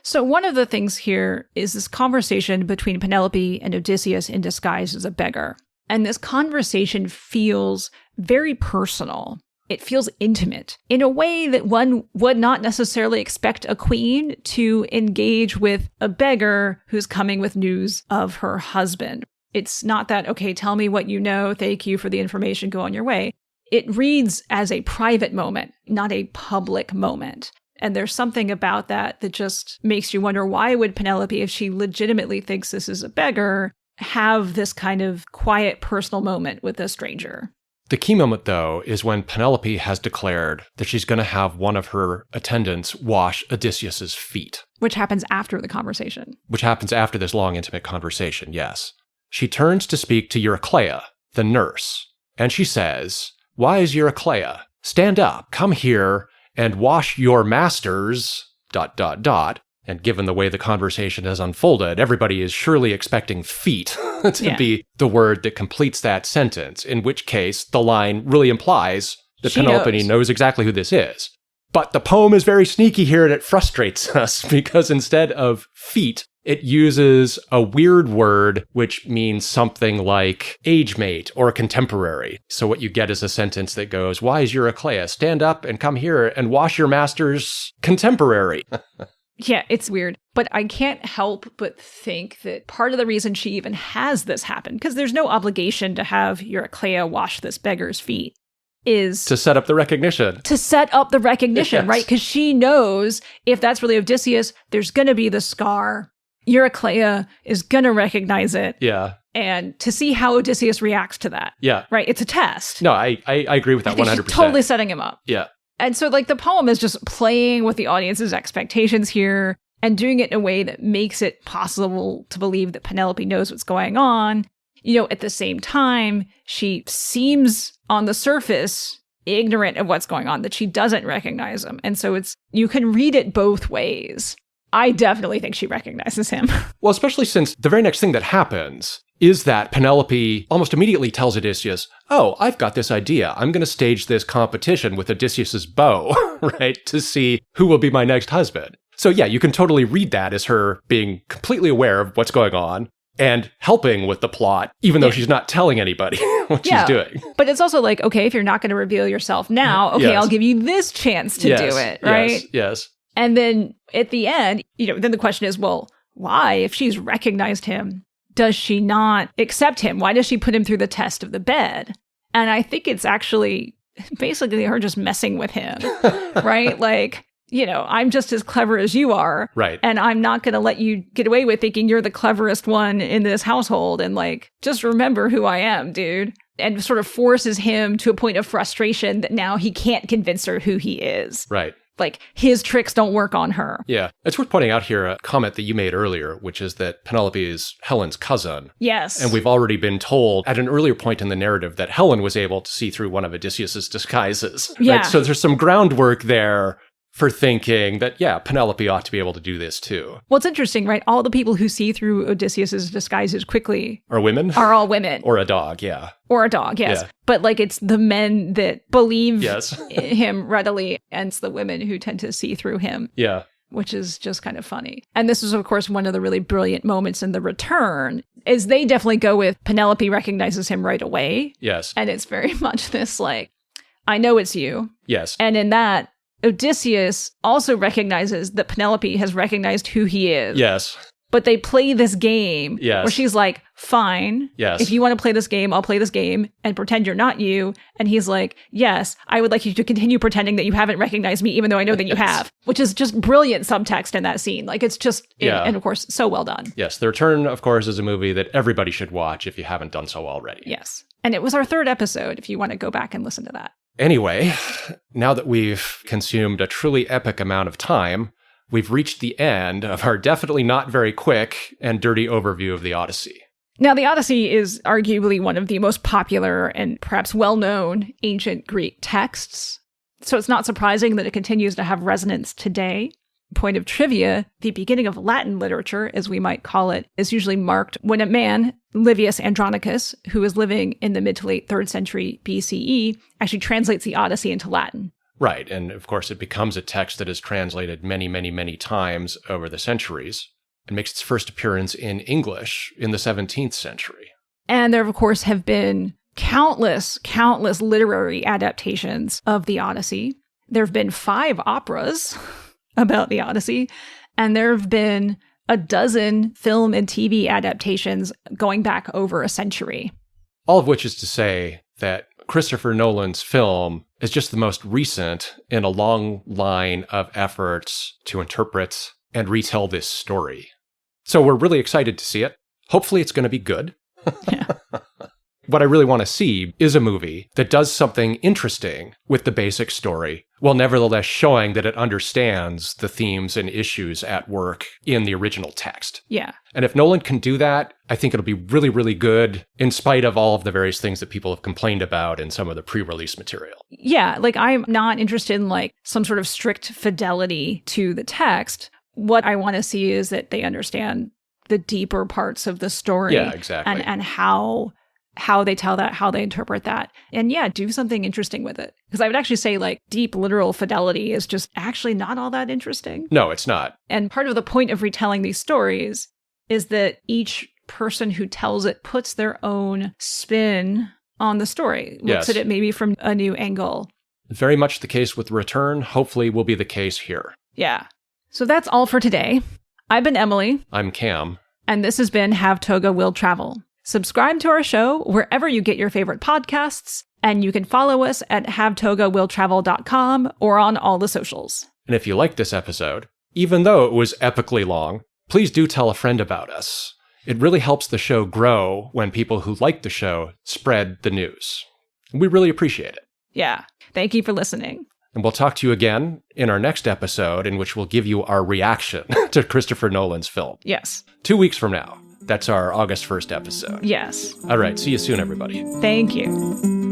So one of the things here is this conversation between Penelope and Odysseus in disguise as a beggar. And this conversation feels very personal. It feels intimate in a way that one would not necessarily expect a queen to engage with a beggar who's coming with news of her husband. It's not that, okay, tell me what you know, thank you for the information, go on your way. It reads as a private moment, not a public moment. And there's something about that that just makes you wonder, why would Penelope, if she legitimately thinks this is a beggar, have this kind of quiet personal moment with a stranger? The key moment, though, is when Penelope has declared that she's going to have one of her attendants wash Odysseus's feet. Which happens after the conversation. Which happens after this long, intimate conversation, yes. She turns to speak to Eurycleia, the nurse, and she says, "Wise Eurycleia, stand up, come here, and wash your master's ... And given the way the conversation has unfolded, everybody is surely expecting feet to be the word that completes that sentence, in which case the line really implies that Penelope knows exactly who this is. But the poem is very sneaky here, and it frustrates us because instead of feet, it uses a weird word which means something like age mate or contemporary. So what you get is a sentence that goes, "Wise Eurycleia, stand up and come here and wash your master's contemporary." Yeah, it's weird. But I can't help but think that part of the reason she even has this happen, because there's no obligation to have Eurycleia wash this beggar's feet, is to set up the recognition. To set up the recognition, yes. Right? Because she knows if that's really Odysseus, there's going to be the scar. Eurycleia is going to recognize it. Yeah. And to see how Odysseus reacts to that. Yeah. Right? It's a test. No, I agree with that 100%. She's totally setting him up. Yeah. And so, like, the poem is just playing with the audience's expectations here and doing it in a way that makes it possible to believe that Penelope knows what's going on. You know, at the same time, she seems on the surface ignorant of what's going on, that she doesn't recognize him. And so you can read it both ways. I definitely think she recognizes him. Well, especially since the very next thing that happens is that Penelope almost immediately tells Odysseus, "Oh, I've got this idea. I'm going to stage this competition with Odysseus's bow, right, to see who will be my next husband." So yeah, you can totally read that as her being completely aware of what's going on and helping with the plot, even though she's not telling anybody what she's doing. But it's also like, okay, if you're not going to reveal yourself now, okay, I'll give you this chance to do it, right? Yes. And then at the end, then the question is, well, why? If she's recognized him, does she not accept him? Why does she put him through the test of the bed? And I think it's actually basically her just messing with him, right? Like, I'm just as clever as you are. Right. And I'm not going to let you get away with thinking you're the cleverest one in this household. And like, just remember who I am, dude. And sort of forces him to a point of frustration that now he can't convince her who he is. Right. Like, his tricks don't work on her. Yeah. It's worth pointing out here a comment that you made earlier, which is that Penelope is Helen's cousin. Yes. And we've already been told at an earlier point in the narrative that Helen was able to see through one of Odysseus's disguises. Yeah. Right? So there's some groundwork there for thinking that, Penelope ought to be able to do this too. Well, it's interesting, right? All the people who see through Odysseus's disguises quickly are women? Are all women. Or a dog, yeah. Or a dog, yes. Yeah. But like, it's the men that believe yes. him readily, and it's the women who tend to see through him. Yeah. Which is just kind of funny. And this is, of course, one of the really brilliant moments in the return, is they definitely go with Penelope recognizes him right away. Yes. And it's very much this like, I know it's you. Yes. And in that, Odysseus also recognizes that Penelope has recognized who he is. Yes. But they play this game Yes. where she's like, fine. Yes. If you want to play this game, I'll play this game and pretend you're not you. And he's like, yes, I would like you to continue pretending that you haven't recognized me, even though I know that you have, which is just brilliant subtext in that scene. Like, it's just, and of course, so well done. Yes. The Return, of course, is a movie that everybody should watch if you haven't done so already. Yes. And it was our 3rd episode, if you want to go back and listen to that. Anyway, now that we've consumed a truly epic amount of time, we've reached the end of our definitely not very quick and dirty overview of the Odyssey. Now, the Odyssey is arguably one of the most popular and perhaps well-known ancient Greek texts, so it's not surprising that it continues to have resonance today. Point of trivia, the beginning of Latin literature, as we might call it, is usually marked when a man, Livius Andronicus, who was living in the mid to late 3rd century BCE, actually translates the Odyssey into Latin. Right, and of course it becomes a text that is translated many, many, many times over the centuries and makes its first appearance in English in the 17th century. And there, of course, have been countless literary adaptations of the Odyssey. There have been 5 operas about the Odyssey, and there have been a dozen film and TV adaptations going back over a century. All of which is to say that Christopher Nolan's film is just the most recent in a long line of efforts to interpret and retell this story. So we're really excited to see it. Hopefully it's going to be good. Yeah. What I really want to see is a movie that does something interesting with the basic story, while nevertheless showing that it understands the themes and issues at work in the original text. Yeah. And if Nolan can do that, I think it'll be really, really good, in spite of all of the various things that people have complained about in some of the pre-release material. Yeah, like I'm not interested in like some sort of strict fidelity to the text. What I want to see is that they understand the deeper parts of the story. Yeah, exactly. And how they tell that, how they interpret that. And yeah, do something interesting with it. Because I would actually say like deep literal fidelity is just actually not all that interesting. No, it's not. And part of the point of retelling these stories is that each person who tells it puts their own spin on the story, looks at it maybe from a new angle. Very much the case with Return, hopefully will be the case here. Yeah. So that's all for today. I've been Emily. I'm Cam. And this has been Have Toga Will Travel. Subscribe to our show wherever you get your favorite podcasts, and you can follow us at havetogawilltravel.com or on all the socials. And if you liked this episode, even though it was epically long, please do tell a friend about us. It really helps the show grow when people who like the show spread the news. We really appreciate it. Yeah. Thank you for listening. And we'll talk to you again in our next episode, in which we'll give you our reaction to Christopher Nolan's film. Yes. 2 weeks from now. That's our August 1st episode. Yes. All right. See you soon, everybody. Thank you.